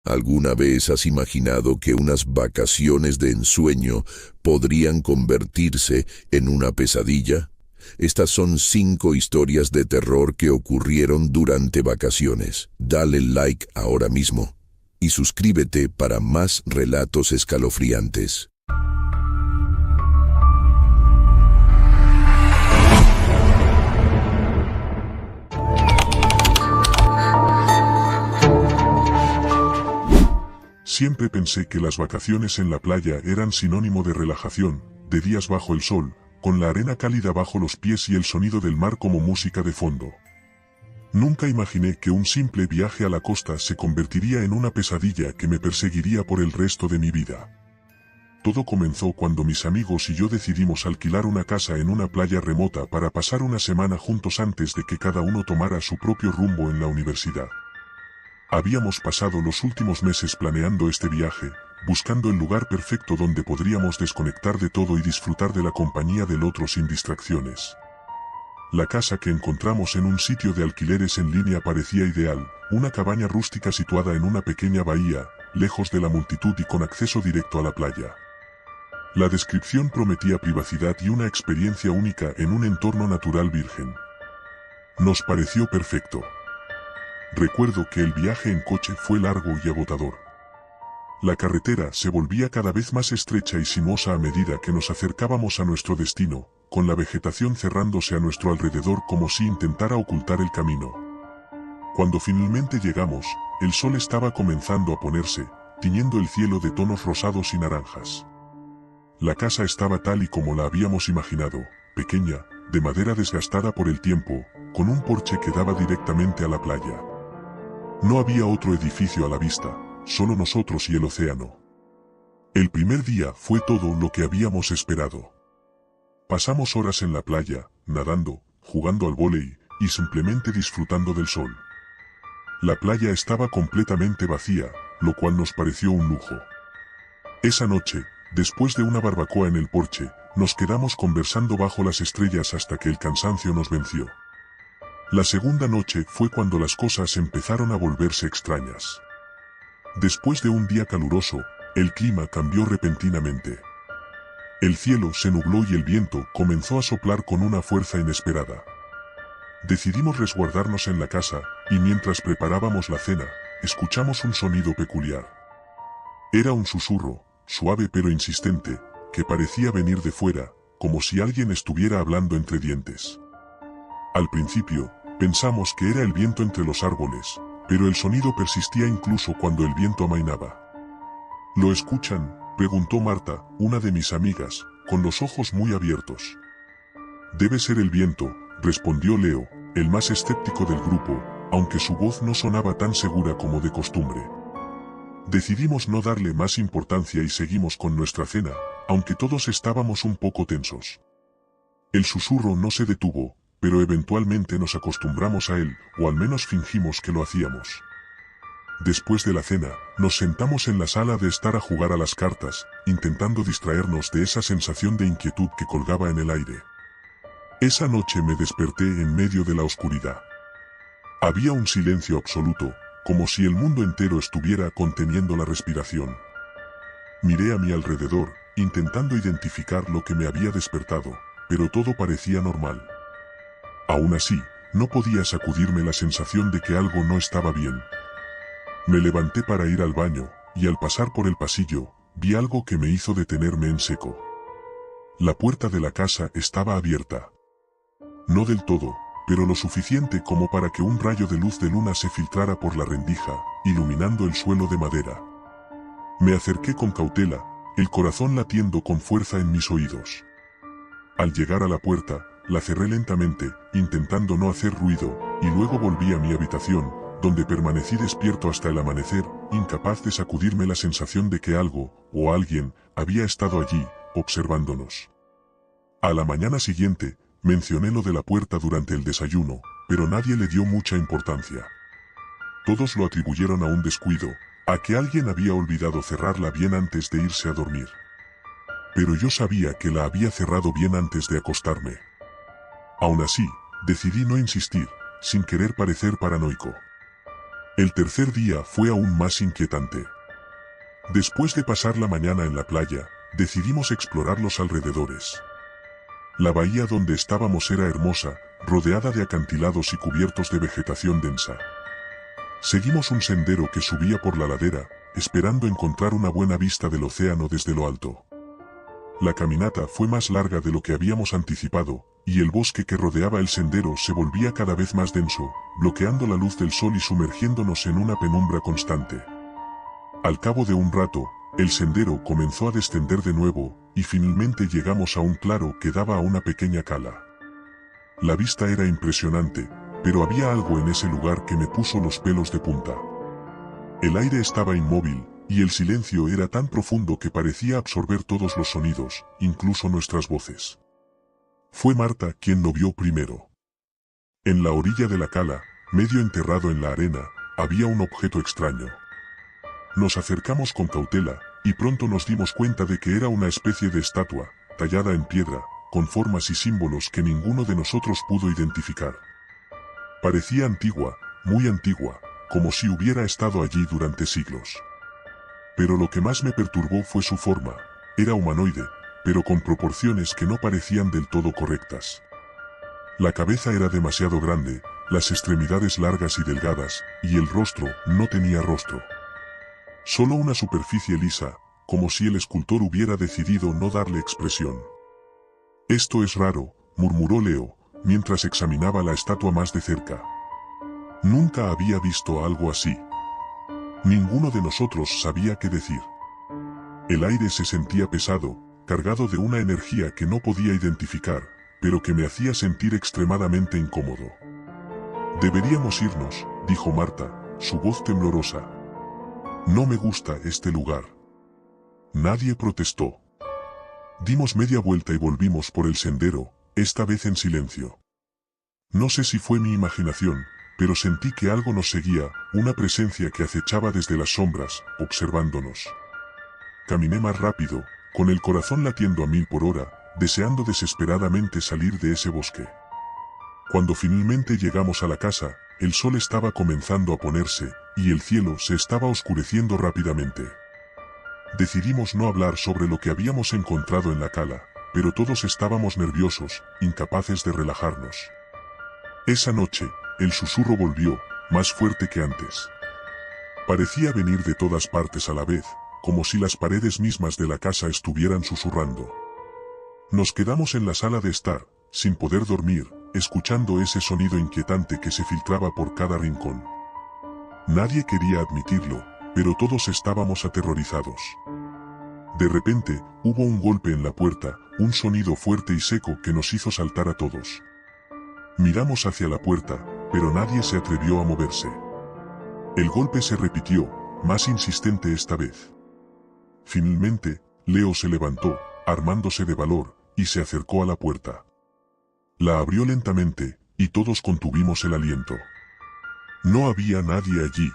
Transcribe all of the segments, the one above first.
¿Alguna vez has imaginado que unas vacaciones de ensueño podrían convertirse en una pesadilla? Estas son 5 historias de terror que ocurrieron durante vacaciones. Dale like ahora mismo y suscríbete para más relatos escalofriantes. Siempre pensé que las vacaciones en la playa eran sinónimo de relajación, de días bajo el sol, con la arena cálida bajo los pies y el sonido del mar como música de fondo. Nunca imaginé que un simple viaje a la costa se convertiría en una pesadilla que me perseguiría por el resto de mi vida. Todo comenzó cuando mis amigos y yo decidimos alquilar una casa en una playa remota para pasar una semana juntos antes de que cada uno tomara su propio rumbo en la universidad. Habíamos pasado los últimos meses planeando este viaje, buscando el lugar perfecto donde podríamos desconectar de todo y disfrutar de la compañía del otro sin distracciones. La casa que encontramos en un sitio de alquileres en línea parecía ideal, una cabaña rústica situada en una pequeña bahía, lejos de la multitud y con acceso directo a la playa. La descripción prometía privacidad y una experiencia única en un entorno natural virgen. Nos pareció perfecto. Recuerdo que el viaje en coche fue largo y agotador. La carretera se volvía cada vez más estrecha y sinuosa a medida que nos acercábamos a nuestro destino, con la vegetación cerrándose a nuestro alrededor como si intentara ocultar el camino. Cuando finalmente llegamos, el sol estaba comenzando a ponerse, tiñendo el cielo de tonos rosados y naranjas. La casa estaba tal y como la habíamos imaginado, pequeña, de madera desgastada por el tiempo, con un porche que daba directamente a la playa. No había otro edificio a la vista, solo nosotros y el océano. El primer día fue todo lo que habíamos esperado. Pasamos horas en la playa, nadando, jugando al vóley, y simplemente disfrutando del sol. La playa estaba completamente vacía, lo cual nos pareció un lujo. Esa noche, después de una barbacoa en el porche, nos quedamos conversando bajo las estrellas hasta que el cansancio nos venció. La segunda noche fue cuando las cosas empezaron a volverse extrañas. Después de un día caluroso, el clima cambió repentinamente. El cielo se nubló y el viento comenzó a soplar con una fuerza inesperada. Decidimos resguardarnos en la casa, y mientras preparábamos la cena, escuchamos un sonido peculiar. Era un susurro, suave pero insistente, que parecía venir de fuera, como si alguien estuviera hablando entre dientes. Al principio, pensamos que era el viento entre los árboles, pero el sonido persistía incluso cuando el viento amainaba. ¿Lo escuchan?, preguntó Marta, una de mis amigas, con los ojos muy abiertos. Debe ser el viento, respondió Leo, el más escéptico del grupo, aunque su voz no sonaba tan segura como de costumbre. Decidimos no darle más importancia y seguimos con nuestra cena, aunque todos estábamos un poco tensos. El susurro no se detuvo, pero eventualmente nos acostumbramos a él, o al menos fingimos que lo hacíamos. Después de la cena, nos sentamos en la sala de estar a jugar a las cartas, intentando distraernos de esa sensación de inquietud que colgaba en el aire. Esa noche me desperté en medio de la oscuridad. Había un silencio absoluto, como si el mundo entero estuviera conteniendo la respiración. Miré a mi alrededor, intentando identificar lo que me había despertado, pero todo parecía normal. Aún así, no podía sacudirme la sensación de que algo no estaba bien. Me levanté para ir al baño, y al pasar por el pasillo, vi algo que me hizo detenerme en seco. La puerta de la casa estaba abierta. No del todo, pero lo suficiente como para que un rayo de luz de luna se filtrara por la rendija, iluminando el suelo de madera. Me acerqué con cautela, el corazón latiendo con fuerza en mis oídos. Al llegar a la puerta, la cerré lentamente, intentando no hacer ruido, y luego volví a mi habitación, donde permanecí despierto hasta el amanecer, incapaz de sacudirme la sensación de que algo, o alguien, había estado allí, observándonos. A la mañana siguiente, mencioné lo de la puerta durante el desayuno, pero nadie le dio mucha importancia. Todos lo atribuyeron a un descuido, a que alguien había olvidado cerrarla bien antes de irse a dormir. Pero yo sabía que la había cerrado bien antes de acostarme. Aún así, decidí no insistir, sin querer parecer paranoico. El tercer día fue aún más inquietante. Después de pasar la mañana en la playa, decidimos explorar los alrededores. La bahía donde estábamos era hermosa, rodeada de acantilados y cubiertos de vegetación densa. Seguimos un sendero que subía por la ladera, esperando encontrar una buena vista del océano desde lo alto. La caminata fue más larga de lo que habíamos anticipado, y el bosque que rodeaba el sendero se volvía cada vez más denso, bloqueando la luz del sol y sumergiéndonos en una penumbra constante. Al cabo de un rato, el sendero comenzó a descender de nuevo, y finalmente llegamos a un claro que daba a una pequeña cala. La vista era impresionante, pero había algo en ese lugar que me puso los pelos de punta. El aire estaba inmóvil, y el silencio era tan profundo que parecía absorber todos los sonidos, incluso nuestras voces. Fue Marta quien lo vio primero. En la orilla de la cala, medio enterrado en la arena, había un objeto extraño. Nos acercamos con cautela, y pronto nos dimos cuenta de que era una especie de estatua, tallada en piedra, con formas y símbolos que ninguno de nosotros pudo identificar. Parecía antigua, muy antigua, como si hubiera estado allí durante siglos. Pero lo que más me perturbó fue su forma. Era humanoide, pero con proporciones que no parecían del todo correctas. La cabeza era demasiado grande, las extremidades largas y delgadas, y el rostro no tenía rostro. Solo una superficie lisa, como si el escultor hubiera decidido no darle expresión. «Esto es raro», murmuró Leo, mientras examinaba la estatua más de cerca. Nunca había visto algo así. Ninguno de nosotros sabía qué decir. El aire se sentía pesado, cargado de una energía que no podía identificar, pero que me hacía sentir extremadamente incómodo. «Deberíamos irnos», dijo Marta, su voz temblorosa. «No me gusta este lugar». Nadie protestó. Dimos media vuelta y volvimos por el sendero, esta vez en silencio. No sé si fue mi imaginación, pero sentí que algo nos seguía, una presencia que acechaba desde las sombras, observándonos. Caminé más rápido, con el corazón latiendo a 1000 por hora, deseando desesperadamente salir de ese bosque. Cuando finalmente llegamos a la casa, el sol estaba comenzando a ponerse, y el cielo se estaba oscureciendo rápidamente. Decidimos no hablar sobre lo que habíamos encontrado en la cala, pero todos estábamos nerviosos, incapaces de relajarnos. Esa noche, el susurro volvió, más fuerte que antes. Parecía venir de todas partes a la vez, como si las paredes mismas de la casa estuvieran susurrando. Nos quedamos en la sala de estar, sin poder dormir, escuchando ese sonido inquietante que se filtraba por cada rincón. Nadie quería admitirlo, pero todos estábamos aterrorizados. De repente, hubo un golpe en la puerta, un sonido fuerte y seco que nos hizo saltar a todos. Miramos hacia la puerta, pero nadie se atrevió a moverse. El golpe se repitió, más insistente esta vez. Finalmente, Leo se levantó, armándose de valor, y se acercó a la puerta. La abrió lentamente, y todos contuvimos el aliento. No había nadie allí.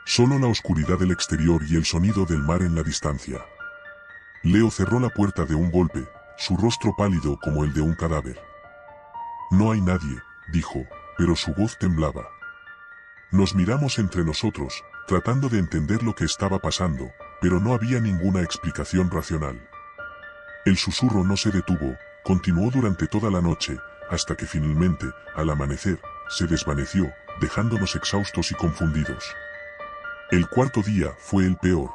Solo la oscuridad del exterior y el sonido del mar en la distancia. Leo cerró la puerta de un golpe, su rostro pálido como el de un cadáver. «No hay nadie», dijo, pero su voz temblaba. Nos miramos entre nosotros, tratando de entender lo que estaba pasando, pero no había ninguna explicación racional. El susurro no se detuvo, continuó durante toda la noche, hasta que finalmente, al amanecer, se desvaneció, dejándonos exhaustos y confundidos. El cuarto día fue el peor.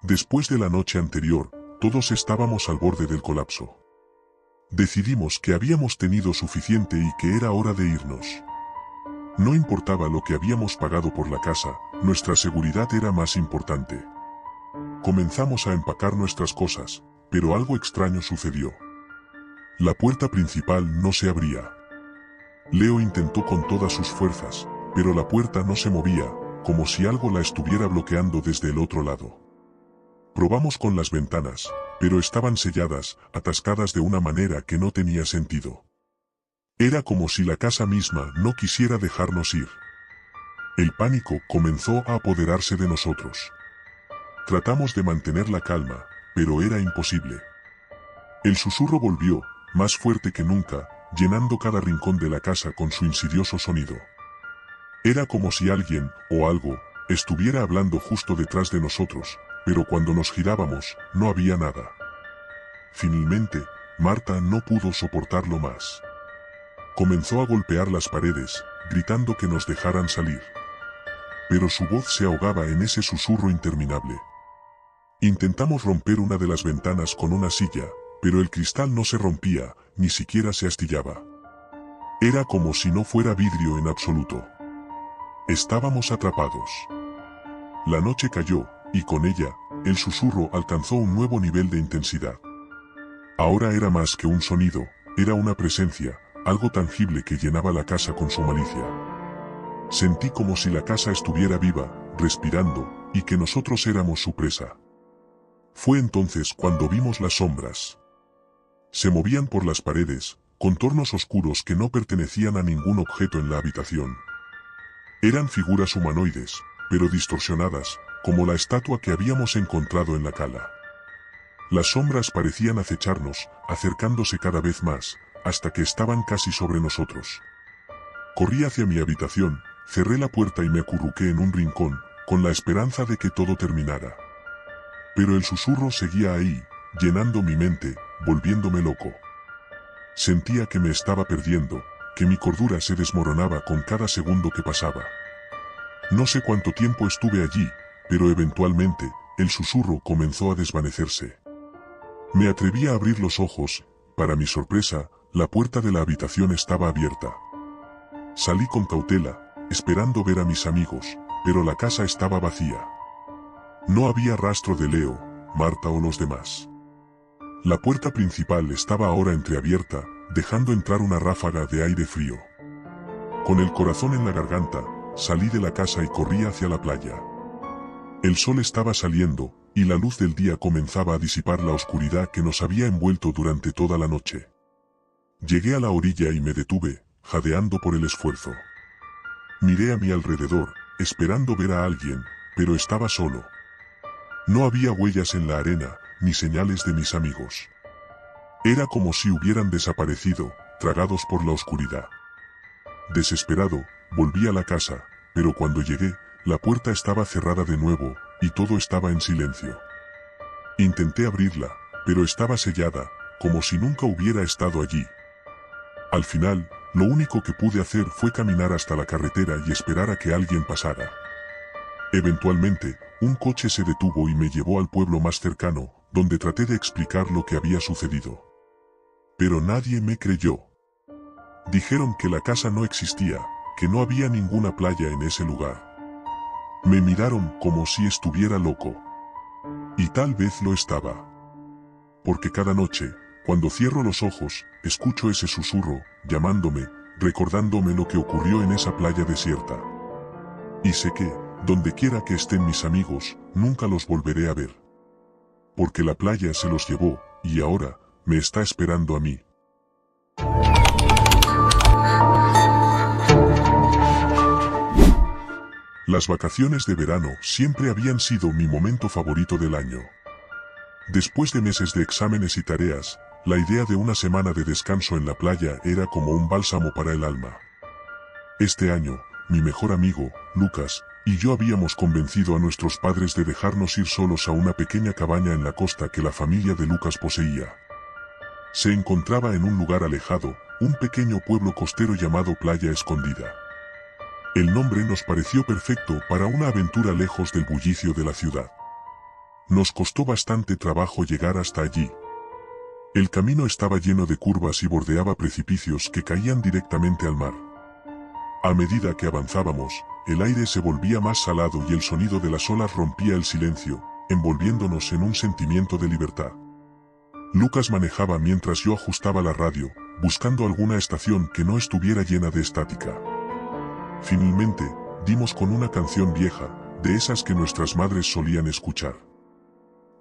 Después de la noche anterior, todos estábamos al borde del colapso. Decidimos que habíamos tenido suficiente y que era hora de irnos. No importaba lo que habíamos pagado por la casa, nuestra seguridad era más importante. Comenzamos a empacar nuestras cosas, pero algo extraño sucedió. La puerta principal no se abría. Leo intentó con todas sus fuerzas, pero la puerta no se movía, como si algo la estuviera bloqueando desde el otro lado. Probamos con las ventanas, pero estaban selladas, atascadas de una manera que no tenía sentido. Era como si la casa misma no quisiera dejarnos ir. El pánico comenzó a apoderarse de nosotros. Tratamos de mantener la calma, pero era imposible. El susurro volvió, más fuerte que nunca, llenando cada rincón de la casa con su insidioso sonido. Era como si alguien, o algo, estuviera hablando justo detrás de nosotros, pero cuando nos girábamos, no había nada. Finalmente, Marta no pudo soportarlo más. Comenzó a golpear las paredes, gritando que nos dejaran salir. Pero su voz se ahogaba en ese susurro interminable. Intentamos romper una de las ventanas con una silla, pero el cristal no se rompía, ni siquiera se astillaba. Era como si no fuera vidrio en absoluto. Estábamos atrapados. La noche cayó, y con ella, el susurro alcanzó un nuevo nivel de intensidad. Ahora era más que un sonido, era una presencia, algo tangible que llenaba la casa con su malicia. Sentí como si la casa estuviera viva, respirando, y que nosotros éramos su presa. Fue entonces cuando vimos las sombras. Se movían por las paredes, contornos oscuros que no pertenecían a ningún objeto en la habitación. Eran figuras humanoides, pero distorsionadas, como la estatua que habíamos encontrado en la cala. Las sombras parecían acecharnos, acercándose cada vez más, hasta que estaban casi sobre nosotros. Corrí hacia mi habitación, cerré la puerta y me acurruqué en un rincón, con la esperanza de que todo terminara. Pero el susurro seguía ahí, llenando mi mente, volviéndome loco. Sentía que me estaba perdiendo, que mi cordura se desmoronaba con cada segundo que pasaba. No sé cuánto tiempo estuve allí, pero eventualmente, el susurro comenzó a desvanecerse. Me atreví a abrir los ojos, para mi sorpresa, la puerta de la habitación estaba abierta. Salí con cautela, esperando ver a mis amigos, pero la casa estaba vacía. No había rastro de Leo, Marta o los demás. La puerta principal estaba ahora entreabierta, dejando entrar una ráfaga de aire frío. Con el corazón en la garganta, salí de la casa y corrí hacia la playa. El sol estaba saliendo, y la luz del día comenzaba a disipar la oscuridad que nos había envuelto durante toda la noche. Llegué a la orilla y me detuve, jadeando por el esfuerzo. Miré a mi alrededor, esperando ver a alguien, pero estaba solo. No había huellas en la arena, ni señales de mis amigos. Era como si hubieran desaparecido, tragados por la oscuridad. Desesperado, volví a la casa, pero cuando llegué, la puerta estaba cerrada de nuevo, y todo estaba en silencio. Intenté abrirla, pero estaba sellada, como si nunca hubiera estado allí. Al final, lo único que pude hacer fue caminar hasta la carretera y esperar a que alguien pasara. Eventualmente, un coche se detuvo y me llevó al pueblo más cercano, donde traté de explicar lo que había sucedido. Pero nadie me creyó. Dijeron que la casa no existía, que no había ninguna playa en ese lugar. Me miraron como si estuviera loco. Y tal vez lo estaba. Porque cada noche, cuando cierro los ojos, escucho ese susurro, llamándome, recordándome lo que ocurrió en esa playa desierta. Y sé que, donde quiera que estén mis amigos, nunca los volveré a ver. Porque la playa se los llevó, y ahora, me está esperando a mí. Las vacaciones de verano siempre habían sido mi momento favorito del año. Después de meses de exámenes y tareas, la idea de una semana de descanso en la playa era como un bálsamo para el alma. Este año, mi mejor amigo, Lucas, y yo habíamos convencido a nuestros padres de dejarnos ir solos a una pequeña cabaña en la costa que la familia de Lucas poseía. Se encontraba en un lugar alejado, un pequeño pueblo costero llamado Playa Escondida. El nombre nos pareció perfecto para una aventura lejos del bullicio de la ciudad. Nos costó bastante trabajo llegar hasta allí. El camino estaba lleno de curvas y bordeaba precipicios que caían directamente al mar. A medida que avanzábamos, el aire se volvía más salado y el sonido de las olas rompía el silencio, envolviéndonos en un sentimiento de libertad. Lucas manejaba mientras yo ajustaba la radio, buscando alguna estación que no estuviera llena de estática. Finalmente, dimos con una canción vieja, de esas que nuestras madres solían escuchar.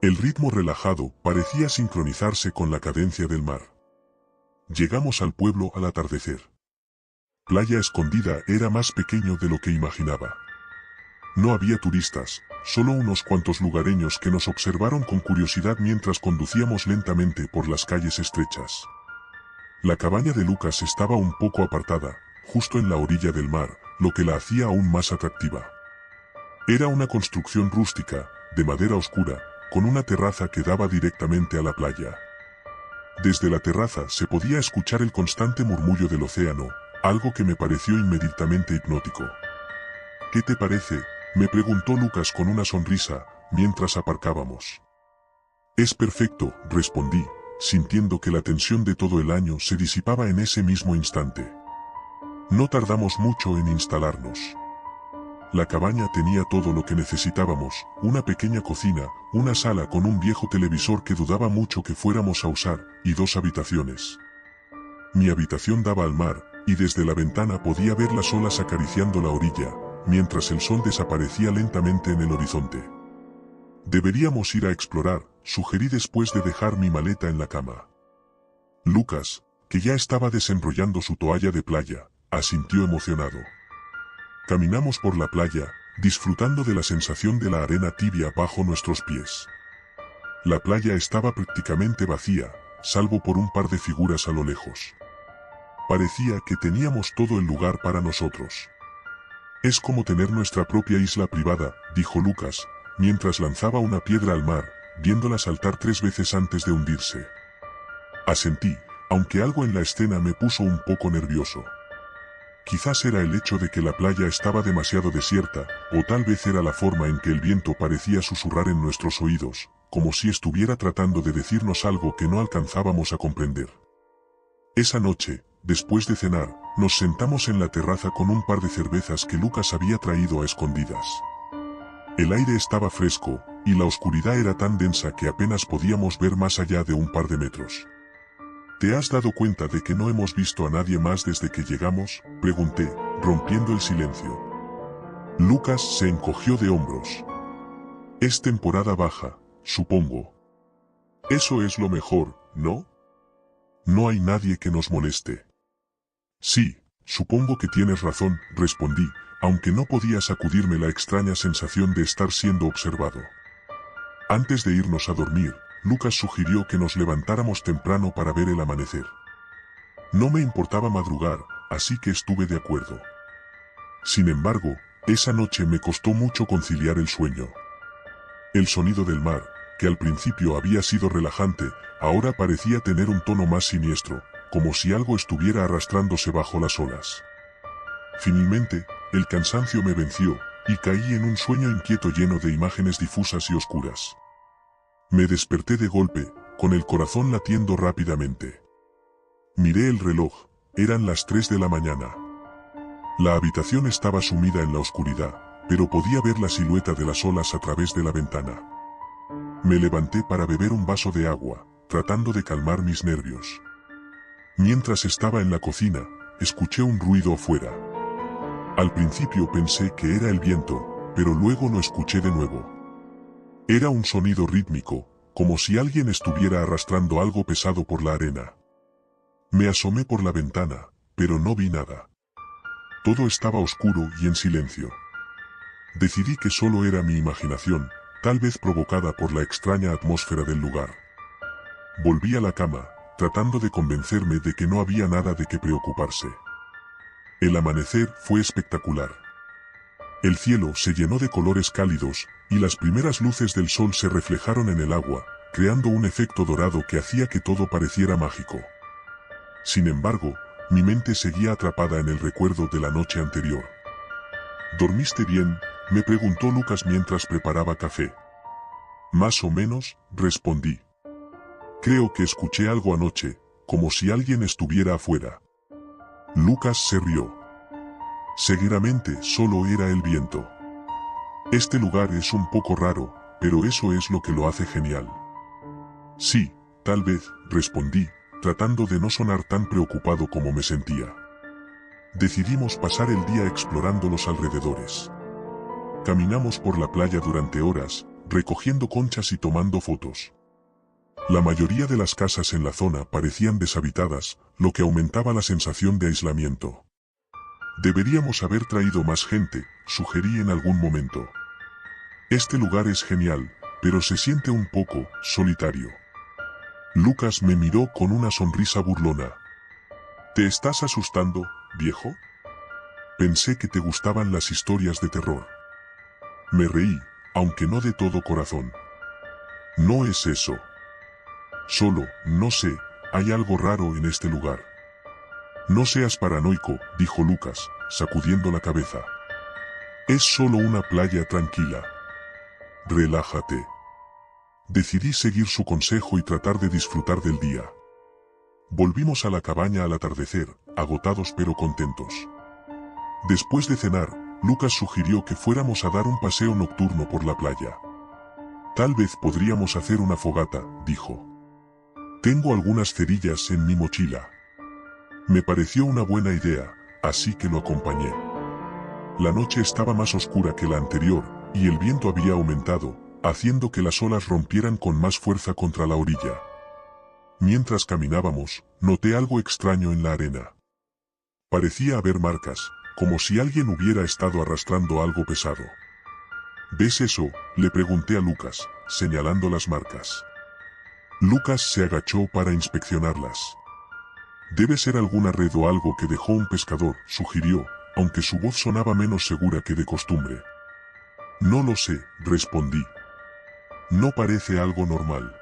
El ritmo relajado parecía sincronizarse con la cadencia del mar. Llegamos al pueblo al atardecer. Playa Escondida era más pequeño de lo que imaginaba. No había turistas, solo unos cuantos lugareños que nos observaron con curiosidad mientras conducíamos lentamente por las calles estrechas. La cabaña de Lucas estaba un poco apartada, justo en la orilla del mar, lo que la hacía aún más atractiva. Era una construcción rústica, de madera oscura, con una terraza que daba directamente a la playa. Desde la terraza se podía escuchar el constante murmullo del océano, algo que me pareció inmediatamente hipnótico. ¿Qué te parece?, me preguntó Lucas con una sonrisa, mientras aparcábamos. Es perfecto, respondí, sintiendo que la tensión de todo el año se disipaba en ese mismo instante. No tardamos mucho en instalarnos. La cabaña tenía todo lo que necesitábamos, una pequeña cocina, una sala con un viejo televisor que dudaba mucho que fuéramos a usar, y 2 habitaciones. Mi habitación daba al mar, y desde la ventana podía ver las olas acariciando la orilla, mientras el sol desaparecía lentamente en el horizonte. Deberíamos ir a explorar, sugerí después de dejar mi maleta en la cama. Lucas, que ya estaba desenrollando su toalla de playa, asintió emocionado. Caminamos por la playa, disfrutando de la sensación de la arena tibia bajo nuestros pies. La playa estaba prácticamente vacía, salvo por un par de figuras a lo lejos. Parecía que teníamos todo el lugar para nosotros. Es como tener nuestra propia isla privada, dijo Lucas, mientras lanzaba una piedra al mar, viéndola saltar 3 veces antes de hundirse. Asentí, aunque algo en la escena me puso un poco nervioso. Quizás era el hecho de que la playa estaba demasiado desierta, o tal vez era la forma en que el viento parecía susurrar en nuestros oídos, como si estuviera tratando de decirnos algo que no alcanzábamos a comprender. Esa noche, después de cenar, nos sentamos en la terraza con un par de cervezas que Lucas había traído a escondidas. El aire estaba fresco, y la oscuridad era tan densa que apenas podíamos ver más allá de un par de metros. ¿Te has dado cuenta de que no hemos visto a nadie más desde que llegamos?, pregunté, rompiendo el silencio. Lucas se encogió de hombros. Es temporada baja, supongo. Eso es lo mejor, ¿no? No hay nadie que nos moleste. Sí, supongo que tienes razón, respondí, aunque no podía sacudirme la extraña sensación de estar siendo observado. Antes de irnos a dormir, Lucas sugirió que nos levantáramos temprano para ver el amanecer. No me importaba madrugar, así que estuve de acuerdo. Sin embargo, esa noche me costó mucho conciliar el sueño. El sonido del mar, que al principio había sido relajante, ahora parecía tener un tono más siniestro, como si algo estuviera arrastrándose bajo las olas. Finalmente, el cansancio me venció, y caí en un sueño inquieto lleno de imágenes difusas y oscuras. Me desperté de golpe, con el corazón latiendo rápidamente. Miré el reloj, eran las 3 de la mañana. La habitación estaba sumida en la oscuridad, pero podía ver la silueta de las olas a través de la ventana. Me levanté para beber un vaso de agua, tratando de calmar mis nervios. Mientras estaba en la cocina, escuché un ruido afuera. Al principio pensé que era el viento, pero luego lo escuché de nuevo. Era un sonido rítmico, como si alguien estuviera arrastrando algo pesado por la arena. Me asomé por la ventana, pero no vi nada. Todo estaba oscuro y en silencio. Decidí que solo era mi imaginación, tal vez provocada por la extraña atmósfera del lugar. Volví a la cama, tratando de convencerme de que no había nada de qué preocuparse. El amanecer fue espectacular. El cielo se llenó de colores cálidos, y las primeras luces del sol se reflejaron en el agua, creando un efecto dorado que hacía que todo pareciera mágico. Sin embargo, mi mente seguía atrapada en el recuerdo de la noche anterior. ¿Dormiste bien?, me preguntó Lucas mientras preparaba café. Más o menos, respondí. Creo que escuché algo anoche, como si alguien estuviera afuera. Lucas se rió. Seguramente solo era el viento. Este lugar es un poco raro, pero eso es lo que lo hace genial. Sí, tal vez, respondí, tratando de no sonar tan preocupado como me sentía. Decidimos pasar el día explorando los alrededores. Caminamos por la playa durante horas, recogiendo conchas y tomando fotos. La mayoría de las casas en la zona parecían deshabitadas, lo que aumentaba la sensación de aislamiento. Deberíamos haber traído más gente, sugerí en algún momento. Este lugar es genial, pero se siente un poco solitario. Lucas me miró con una sonrisa burlona. ¿Te estás asustando, viejo? Pensé que te gustaban las historias de terror. Me reí, aunque no de todo corazón. No es eso. Solo, no sé, hay algo raro en este lugar. No seas paranoico, dijo Lucas, sacudiendo la cabeza. Es solo una playa tranquila. Relájate. Decidí seguir su consejo y tratar de disfrutar del día. Volvimos a la cabaña al atardecer, agotados pero contentos. Después de cenar, Lucas sugirió que fuéramos a dar un paseo nocturno por la playa. Tal vez podríamos hacer una fogata, dijo. Tengo algunas cerillas en mi mochila. Me pareció una buena idea, así que lo acompañé. La noche estaba más oscura que la anterior, y el viento había aumentado, haciendo que las olas rompieran con más fuerza contra la orilla. Mientras caminábamos, noté algo extraño en la arena. Parecía haber marcas, como si alguien hubiera estado arrastrando algo pesado. ¿Ves eso?, le pregunté a Lucas, señalando las marcas. Lucas se agachó para inspeccionarlas. Debe ser alguna red o algo que dejó un pescador, sugirió, aunque su voz sonaba menos segura que de costumbre. No lo sé, respondí. No parece algo normal.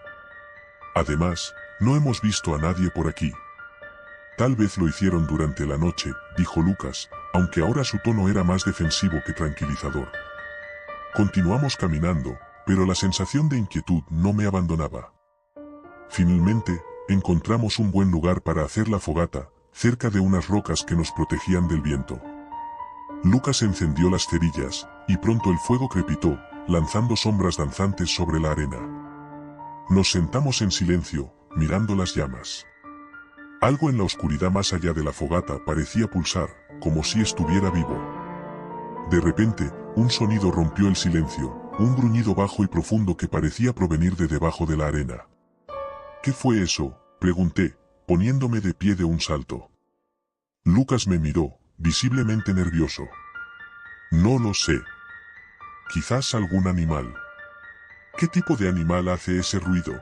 Además, no hemos visto a nadie por aquí. Tal vez lo hicieron durante la noche, dijo Lucas, aunque ahora su tono era más defensivo que tranquilizador. Continuamos caminando, pero la sensación de inquietud no me abandonaba. Finalmente, encontramos un buen lugar para hacer la fogata, cerca de unas rocas que nos protegían del viento. Lucas encendió las cerillas, y pronto el fuego crepitó, lanzando sombras danzantes sobre la arena. Nos sentamos en silencio, mirando las llamas. Algo en la oscuridad más allá de la fogata parecía pulsar, como si estuviera vivo. De repente, un sonido rompió el silencio, un gruñido bajo y profundo que parecía provenir de debajo de la arena. ¿Qué fue eso?, pregunté, poniéndome de pie de un salto. Lucas me miró, visiblemente nervioso. No lo sé. Quizás algún animal. ¿Qué tipo de animal hace ese ruido?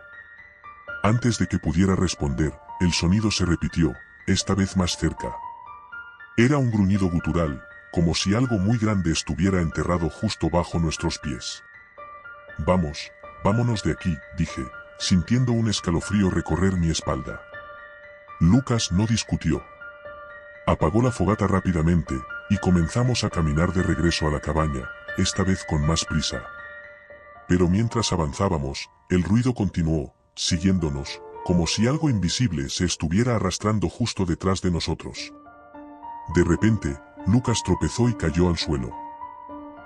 Antes de que pudiera responder, el sonido se repitió, esta vez más cerca. Era un gruñido gutural, como si algo muy grande estuviera enterrado justo bajo nuestros pies. Vamos, vámonos de aquí, dije, sintiendo un escalofrío recorrer mi espalda. Lucas no discutió. Apagó la fogata rápidamente, y comenzamos a caminar de regreso a la cabaña, esta vez con más prisa. Pero mientras avanzábamos, el ruido continuó, siguiéndonos, como si algo invisible se estuviera arrastrando justo detrás de nosotros. De repente, Lucas tropezó y cayó al suelo.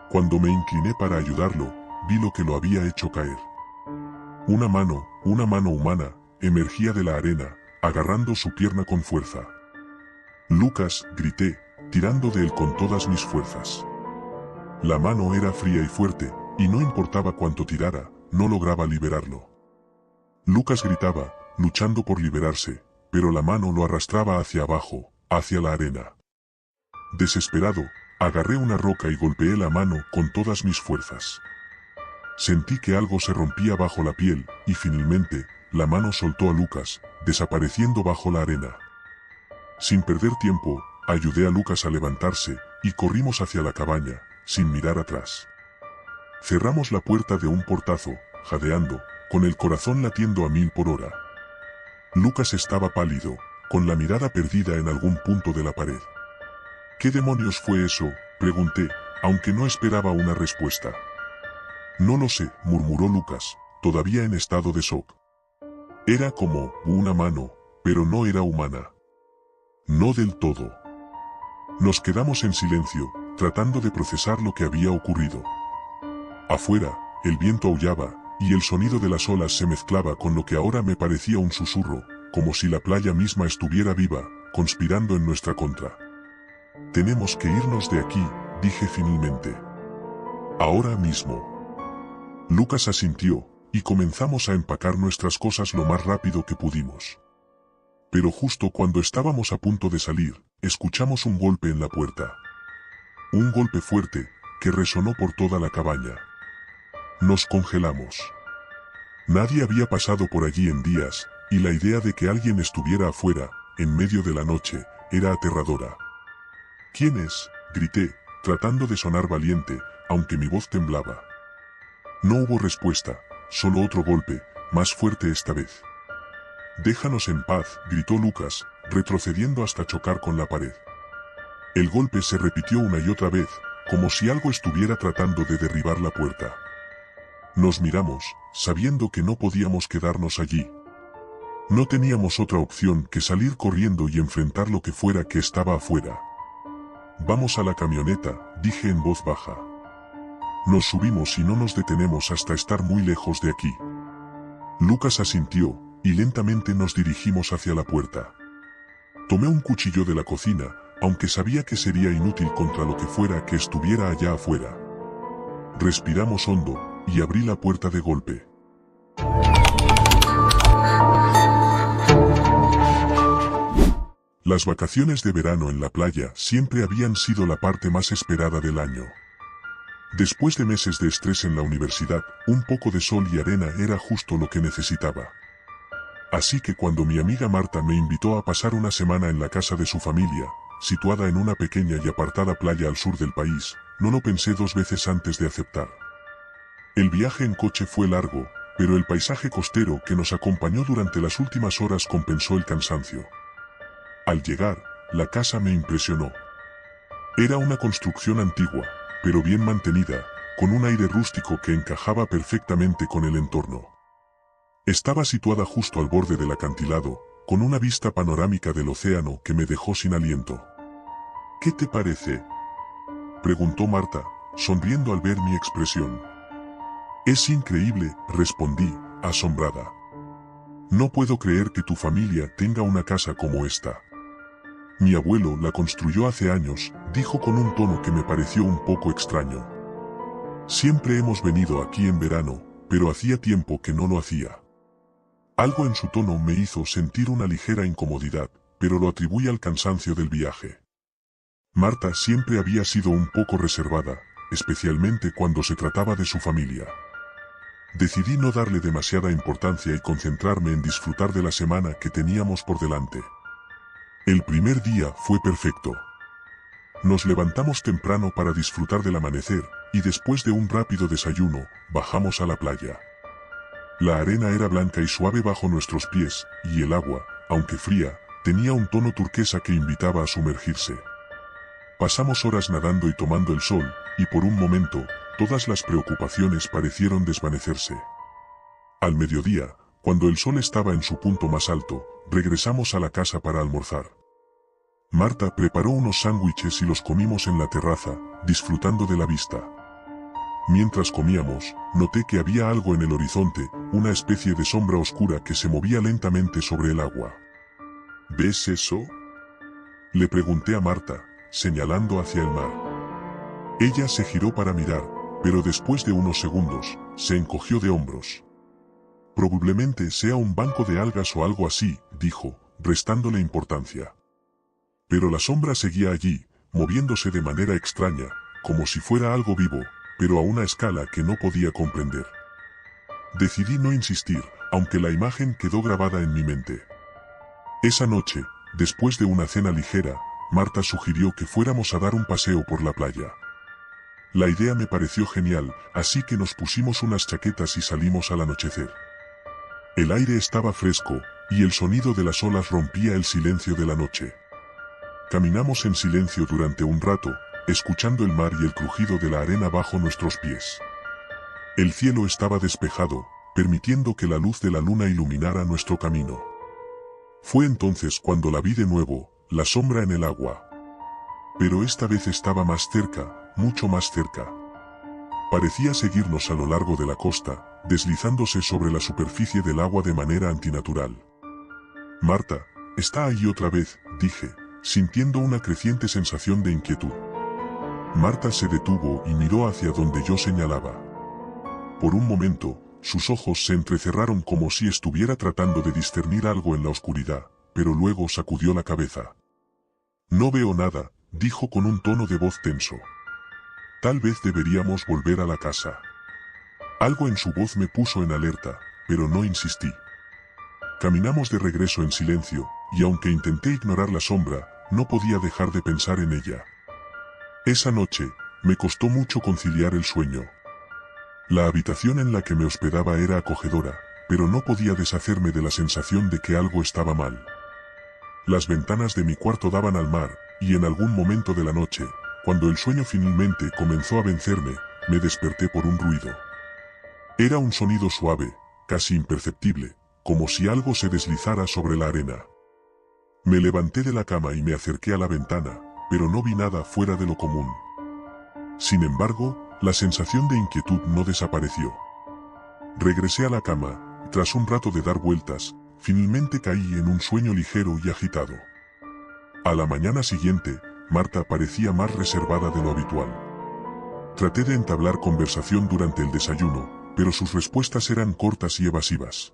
Cuando me incliné para ayudarlo, vi lo que lo había hecho caer. Una mano humana, emergía de la arena, agarrando su pierna con fuerza. Lucas, grité, tirando de él con todas mis fuerzas. La mano era fría y fuerte, y no importaba cuánto tirara, no lograba liberarlo. Lucas gritaba, luchando por liberarse, pero la mano lo arrastraba hacia abajo, hacia la arena. Desesperado, agarré una roca y golpeé la mano con todas mis fuerzas. Sentí que algo se rompía bajo la piel, y finalmente, la mano soltó a Lucas, desapareciendo bajo la arena. Sin perder tiempo, ayudé a Lucas a levantarse, y corrimos hacia la cabaña, sin mirar atrás. Cerramos la puerta de un portazo, jadeando, con el corazón latiendo a 1000 por hora. Lucas estaba pálido, con la mirada perdida en algún punto de la pared. ¿Qué demonios fue eso?, pregunté, aunque no esperaba una respuesta. No lo sé, murmuró Lucas, todavía en estado de shock. Era como una mano, pero no era humana. No del todo. Nos quedamos en silencio, tratando de procesar lo que había ocurrido. Afuera, el viento aullaba, y el sonido de las olas se mezclaba con lo que ahora me parecía un susurro, como si la playa misma estuviera viva, conspirando en nuestra contra. Tenemos que irnos de aquí, dije finalmente. Ahora mismo. Lucas asintió, y comenzamos a empacar nuestras cosas lo más rápido que pudimos. Pero justo cuando estábamos a punto de salir, escuchamos un golpe en la puerta. Un golpe fuerte, que resonó por toda la cabaña. Nos congelamos. Nadie había pasado por allí en días, y la idea de que alguien estuviera afuera, en medio de la noche, era aterradora. ¿Quién es?, grité, tratando de sonar valiente, aunque mi voz temblaba. No hubo respuesta, solo otro golpe, más fuerte esta vez. «Déjanos en paz», gritó Lucas, retrocediendo hasta chocar con la pared. El golpe se repitió una y otra vez, como si algo estuviera tratando de derribar la puerta. Nos miramos, sabiendo que no podíamos quedarnos allí. No teníamos otra opción que salir corriendo y enfrentar lo que fuera que estaba afuera. «Vamos a la camioneta», dije en voz baja. «Nos subimos y no nos detenemos hasta estar muy lejos de aquí». Lucas asintió, y lentamente nos dirigimos hacia la puerta. Tomé un cuchillo de la cocina, aunque sabía que sería inútil contra lo que fuera que estuviera allá afuera. Respiramos hondo, y abrí la puerta de golpe. Las vacaciones de verano en la playa siempre habían sido la parte más esperada del año. Después de meses de estrés en la universidad, un poco de sol y arena era justo lo que necesitaba. Así que cuando mi amiga Marta me invitó a pasar una semana en la casa de su familia, situada en una pequeña y apartada playa al sur del país, no lo pensé dos veces antes de aceptar. El viaje en coche fue largo, pero el paisaje costero que nos acompañó durante las últimas horas compensó el cansancio. Al llegar, la casa me impresionó. Era una construcción antigua, pero bien mantenida, con un aire rústico que encajaba perfectamente con el entorno. Estaba situada justo al borde del acantilado, con una vista panorámica del océano que me dejó sin aliento. «¿Qué te parece?», preguntó Marta, sonriendo al ver mi expresión. «Es increíble», respondí, asombrada. «No puedo creer que tu familia tenga una casa como esta». «Mi abuelo la construyó hace años», dijo con un tono que me pareció un poco extraño. «Siempre hemos venido aquí en verano, pero hacía tiempo que no lo hacía». Algo en su tono me hizo sentir una ligera incomodidad, pero lo atribuí al cansancio del viaje. Marta siempre había sido un poco reservada, especialmente cuando se trataba de su familia. Decidí no darle demasiada importancia y concentrarme en disfrutar de la semana que teníamos por delante. El primer día fue perfecto. Nos levantamos temprano para disfrutar del amanecer, y después de un rápido desayuno, bajamos a la playa. La arena era blanca y suave bajo nuestros pies, y el agua, aunque fría, tenía un tono turquesa que invitaba a sumergirse. Pasamos horas nadando y tomando el sol, y por un momento, todas las preocupaciones parecieron desvanecerse. Al mediodía, cuando el sol estaba en su punto más alto, regresamos a la casa para almorzar. Marta preparó unos sándwiches y los comimos en la terraza, disfrutando de la vista. Mientras comíamos, noté que había algo en el horizonte, una especie de sombra oscura que se movía lentamente sobre el agua. ¿Ves eso?, le pregunté a Marta, señalando hacia el mar. Ella se giró para mirar, pero después de unos segundos, se encogió de hombros. «Probablemente sea un banco de algas o algo así», dijo, restándole importancia. Pero la sombra seguía allí, moviéndose de manera extraña, como si fuera algo vivo, pero a una escala que no podía comprender. Decidí no insistir, aunque la imagen quedó grabada en mi mente. Esa noche, después de una cena ligera, Marta sugirió que fuéramos a dar un paseo por la playa. La idea me pareció genial, así que nos pusimos unas chaquetas y salimos al anochecer. El aire estaba fresco, y el sonido de las olas rompía el silencio de la noche. Caminamos en silencio durante un rato, escuchando el mar y el crujido de la arena bajo nuestros pies. El cielo estaba despejado, permitiendo que la luz de la luna iluminara nuestro camino. Fue entonces cuando la vi de nuevo, la sombra en el agua. Pero esta vez estaba más cerca, mucho más cerca. Parecía seguirnos a lo largo de la costa, deslizándose sobre la superficie del agua de manera antinatural. «Marta, está ahí otra vez», dije, sintiendo una creciente sensación de inquietud. Marta se detuvo y miró hacia donde yo señalaba. Por un momento, sus ojos se entrecerraron como si estuviera tratando de discernir algo en la oscuridad, pero luego sacudió la cabeza. «No veo nada», dijo con un tono de voz tenso. «Tal vez deberíamos volver a la casa». Algo en su voz me puso en alerta, pero no insistí. Caminamos de regreso en silencio, y aunque intenté ignorar la sombra, no podía dejar de pensar en ella. Esa noche, me costó mucho conciliar el sueño. La habitación en la que me hospedaba era acogedora, pero no podía deshacerme de la sensación de que algo estaba mal. Las ventanas de mi cuarto daban al mar, y en algún momento de la noche, cuando el sueño finalmente comenzó a vencerme, me desperté por un ruido. Era un sonido suave, casi imperceptible, como si algo se deslizara sobre la arena. Me levanté de la cama y me acerqué a la ventana, pero no vi nada fuera de lo común. Sin embargo, la sensación de inquietud no desapareció. Regresé a la cama, y tras un rato de dar vueltas, finalmente caí en un sueño ligero y agitado. A la mañana siguiente, Marta parecía más reservada de lo habitual. Traté de entablar conversación durante el desayuno, pero sus respuestas eran cortas y evasivas.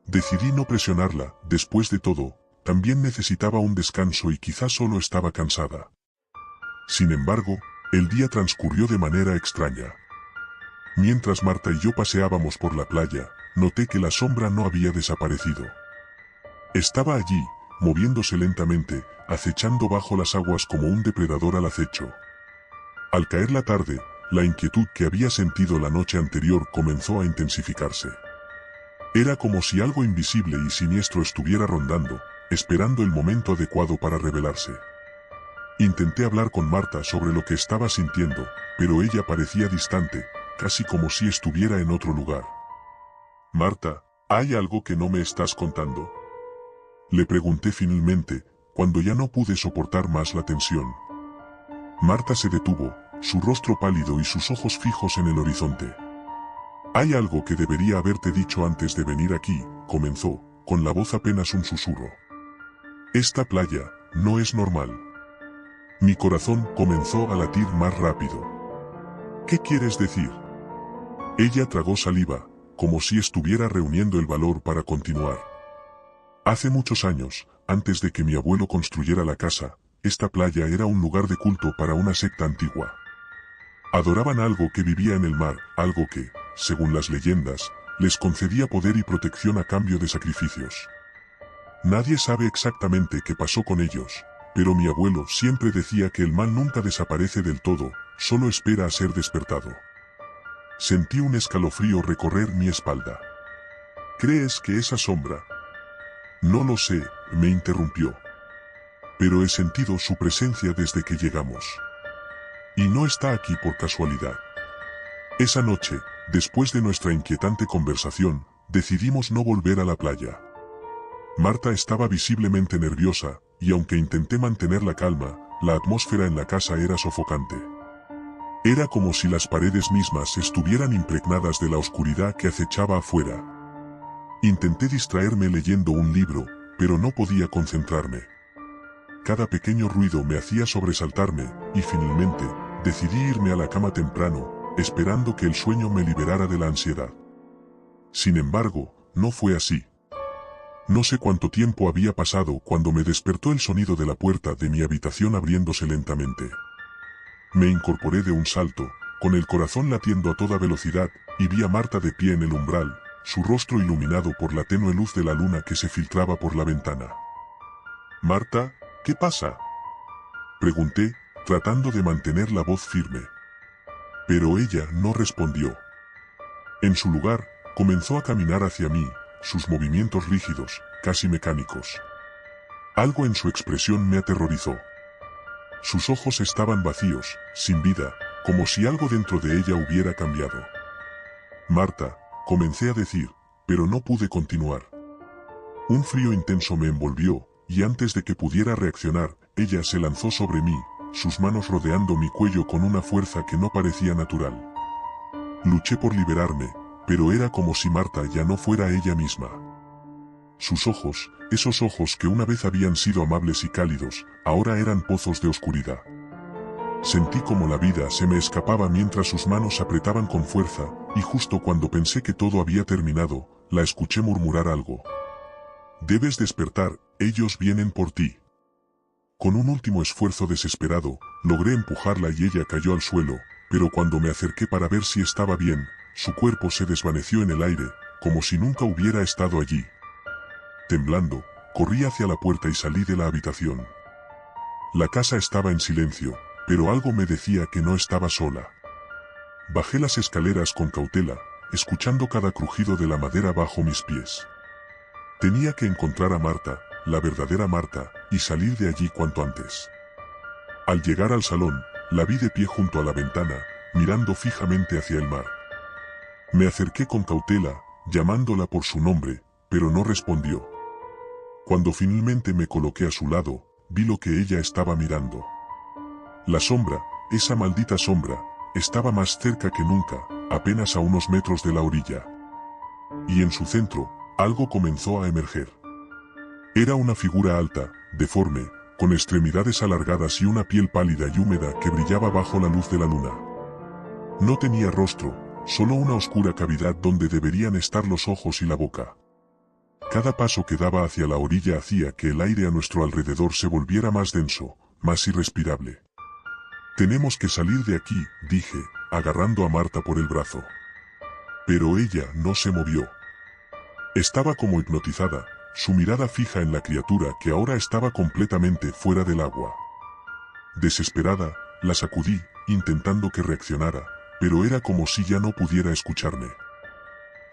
Decidí no presionarla, después de todo, también necesitaba un descanso y quizás solo estaba cansada. Sin embargo, el día transcurrió de manera extraña. Mientras Marta y yo paseábamos por la playa, noté que la sombra no había desaparecido. Estaba allí, moviéndose lentamente, acechando bajo las aguas como un depredador al acecho. Al caer la tarde, la inquietud que había sentido la noche anterior comenzó a intensificarse. Era como si algo invisible y siniestro estuviera rondando, esperando el momento adecuado para revelarse. Intenté hablar con Marta sobre lo que estaba sintiendo, pero ella parecía distante, casi como si estuviera en otro lugar. «Marta, ¿hay algo que no me estás contando?», le pregunté finalmente, cuando ya no pude soportar más la tensión. Marta se detuvo, su rostro pálido y sus ojos fijos en el horizonte. «Hay algo que debería haberte dicho antes de venir aquí», comenzó, con la voz apenas un susurro. «Esta playa no es normal». Mi corazón comenzó a latir más rápido. «¿Qué quieres decir?». Ella tragó saliva, como si estuviera reuniendo el valor para continuar. «Hace muchos años, antes de que mi abuelo construyera la casa, esta playa era un lugar de culto para una secta antigua. Adoraban algo que vivía en el mar, algo que, según las leyendas, les concedía poder y protección a cambio de sacrificios. Nadie sabe exactamente qué pasó con ellos, pero mi abuelo siempre decía que el mal nunca desaparece del todo, solo espera a ser despertado». Sentí un escalofrío recorrer mi espalda. «¿Crees que esa sombra?». «No lo sé», me interrumpió. «Pero he sentido su presencia desde que llegamos. Y no está aquí por casualidad». Esa noche, después de nuestra inquietante conversación, decidimos no volver a la playa. Marta estaba visiblemente nerviosa, y aunque intenté mantener la calma, la atmósfera en la casa era sofocante. Era como si las paredes mismas estuvieran impregnadas de la oscuridad que acechaba afuera. Intenté distraerme leyendo un libro, pero no podía concentrarme. Cada pequeño ruido me hacía sobresaltarme, y finalmente, decidí irme a la cama temprano, esperando que el sueño me liberara de la ansiedad. Sin embargo, no fue así. No sé cuánto tiempo había pasado cuando me despertó el sonido de la puerta de mi habitación abriéndose lentamente. Me incorporé de un salto, con el corazón latiendo a toda velocidad, y vi a Marta de pie en el umbral, su rostro iluminado por la tenue luz de la luna que se filtraba por la ventana. «Marta, ¿qué pasa?», pregunté, tratando de mantener la voz firme. Pero ella no respondió. En su lugar, comenzó a caminar hacia mí, sus movimientos rígidos, casi mecánicos. Algo en su expresión me aterrorizó. Sus ojos estaban vacíos, sin vida, como si algo dentro de ella hubiera cambiado. «Marta», comencé a decir, pero no pude continuar. Un frío intenso me envolvió, y antes de que pudiera reaccionar, ella se lanzó sobre mí, sus manos rodeando mi cuello con una fuerza que no parecía natural. Luché por liberarme, pero era como si Marta ya no fuera ella misma. Sus ojos, esos ojos que una vez habían sido amables y cálidos, ahora eran pozos de oscuridad. Sentí como la vida se me escapaba mientras sus manos apretaban con fuerza, y justo cuando pensé que todo había terminado, la escuché murmurar algo. «Debes despertar, ellos vienen por ti». Con un último esfuerzo desesperado, logré empujarla y ella cayó al suelo, pero cuando me acerqué para ver si estaba bien, su cuerpo se desvaneció en el aire, como si nunca hubiera estado allí. Temblando, corrí hacia la puerta y salí de la habitación. La casa estaba en silencio, pero algo me decía que no estaba sola. Bajé las escaleras con cautela, escuchando cada crujido de la madera bajo mis pies. Tenía que encontrar a Marta, la verdadera Marta, y salir de allí cuanto antes. Al llegar al salón, la vi de pie junto a la ventana, mirando fijamente hacia el mar. Me acerqué con cautela, llamándola por su nombre, pero no respondió. Cuando finalmente me coloqué a su lado, vi lo que ella estaba mirando. La sombra, esa maldita sombra, estaba más cerca que nunca, apenas a unos metros de la orilla. Y en su centro, algo comenzó a emerger. Era una figura alta, deforme, con extremidades alargadas y una piel pálida y húmeda que brillaba bajo la luz de la luna. No tenía rostro, solo una oscura cavidad donde deberían estar los ojos y la boca. Cada paso que daba hacia la orilla hacía que el aire a nuestro alrededor se volviera más denso, más irrespirable. «Tenemos que salir de aquí», dije, agarrando a Marta por el brazo. Pero ella no se movió. Estaba como hipnotizada, su mirada fija en la criatura que ahora estaba completamente fuera del agua. Desesperada, la sacudí, intentando que reaccionara, pero era como si ya no pudiera escucharme.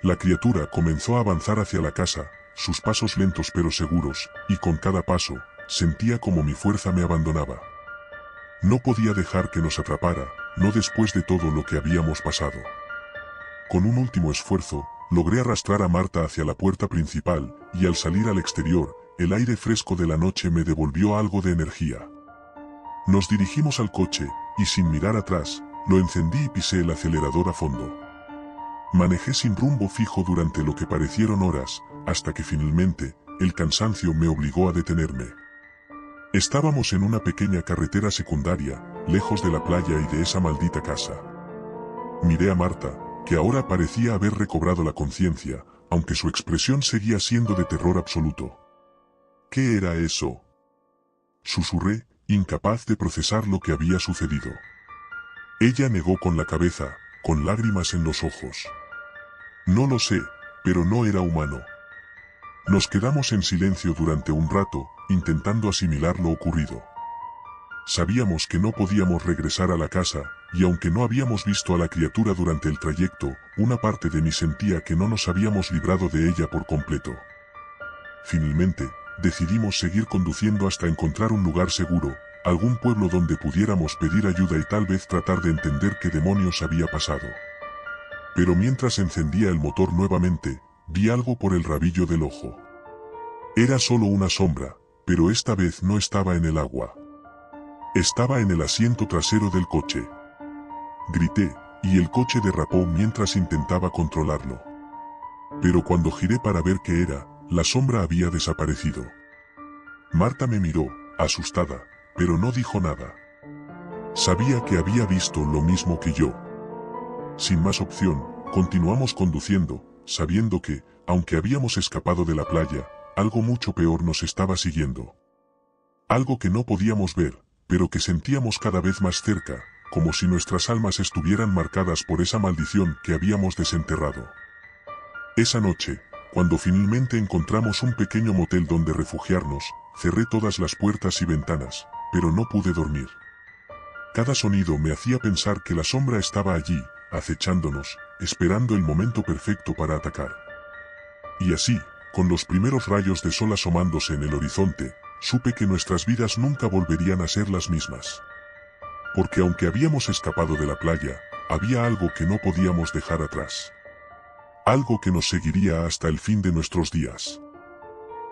La criatura comenzó a avanzar hacia la casa, sus pasos lentos pero seguros, y con cada paso, sentía como mi fuerza me abandonaba. No podía dejar que nos atrapara, no después de todo lo que habíamos pasado. Con un último esfuerzo, logré arrastrar a Marta hacia la puerta principal, y al salir al exterior, el aire fresco de la noche me devolvió algo de energía. Nos dirigimos al coche, y sin mirar atrás, lo encendí y pisé el acelerador a fondo. Manejé sin rumbo fijo durante lo que parecieron horas, hasta que finalmente, el cansancio me obligó a detenerme. Estábamos en una pequeña carretera secundaria, lejos de la playa y de esa maldita casa. Miré a Marta, que ahora parecía haber recobrado la conciencia, aunque su expresión seguía siendo de terror absoluto. ¿Qué era eso?, susurré, incapaz de procesar lo que había sucedido. Ella negó con la cabeza, con lágrimas en los ojos. No lo sé, pero no era humano. Nos quedamos en silencio durante un rato, intentando asimilar lo ocurrido. Sabíamos que no podíamos regresar a la casa, y aunque no habíamos visto a la criatura durante el trayecto, una parte de mí sentía que no nos habíamos librado de ella por completo. Finalmente, decidimos seguir conduciendo hasta encontrar un lugar seguro, algún pueblo donde pudiéramos pedir ayuda y tal vez tratar de entender qué demonios había pasado. Pero mientras encendía el motor nuevamente, vi algo por el rabillo del ojo. Era solo una sombra, pero esta vez no estaba en el agua. Estaba en el asiento trasero del coche. Grité, y el coche derrapó mientras intentaba controlarlo. Pero cuando giré para ver qué era, la sombra había desaparecido. Marta me miró, asustada, pero no dijo nada. Sabía que había visto lo mismo que yo. Sin más opción, continuamos conduciendo, sabiendo que, aunque habíamos escapado de la playa, algo mucho peor nos estaba siguiendo. Algo que no podíamos ver, pero que sentíamos cada vez más cerca, como si nuestras almas estuvieran marcadas por esa maldición que habíamos desenterrado. Esa noche, cuando finalmente encontramos un pequeño motel donde refugiarnos, cerré todas las puertas y ventanas, pero no pude dormir. Cada sonido me hacía pensar que la sombra estaba allí, acechándonos, esperando el momento perfecto para atacar. Y así, con los primeros rayos de sol asomándose en el horizonte, supe que nuestras vidas nunca volverían a ser las mismas. Porque aunque habíamos escapado de la playa, había algo que no podíamos dejar atrás. Algo que nos seguiría hasta el fin de nuestros días.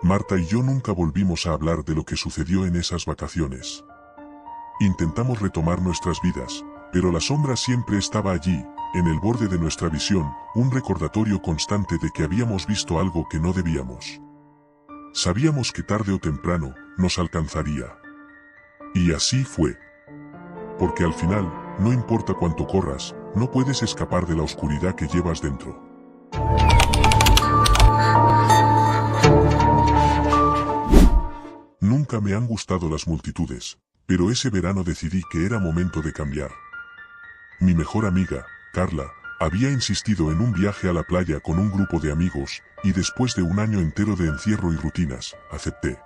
Marta y yo nunca volvimos a hablar de lo que sucedió en esas vacaciones. Intentamos retomar nuestras vidas, pero la sombra siempre estaba allí, en el borde de nuestra visión, un recordatorio constante de que habíamos visto algo que no debíamos. Sabíamos que tarde o temprano, nos alcanzaría. Y así fue. Porque al final, no importa cuánto corras, no puedes escapar de la oscuridad que llevas dentro. Nunca me han gustado las multitudes, pero ese verano decidí que era momento de cambiar. Mi mejor amiga, Carla, había insistido en un viaje a la playa con un grupo de amigos, y después de un año entero de encierro y rutinas, acepté.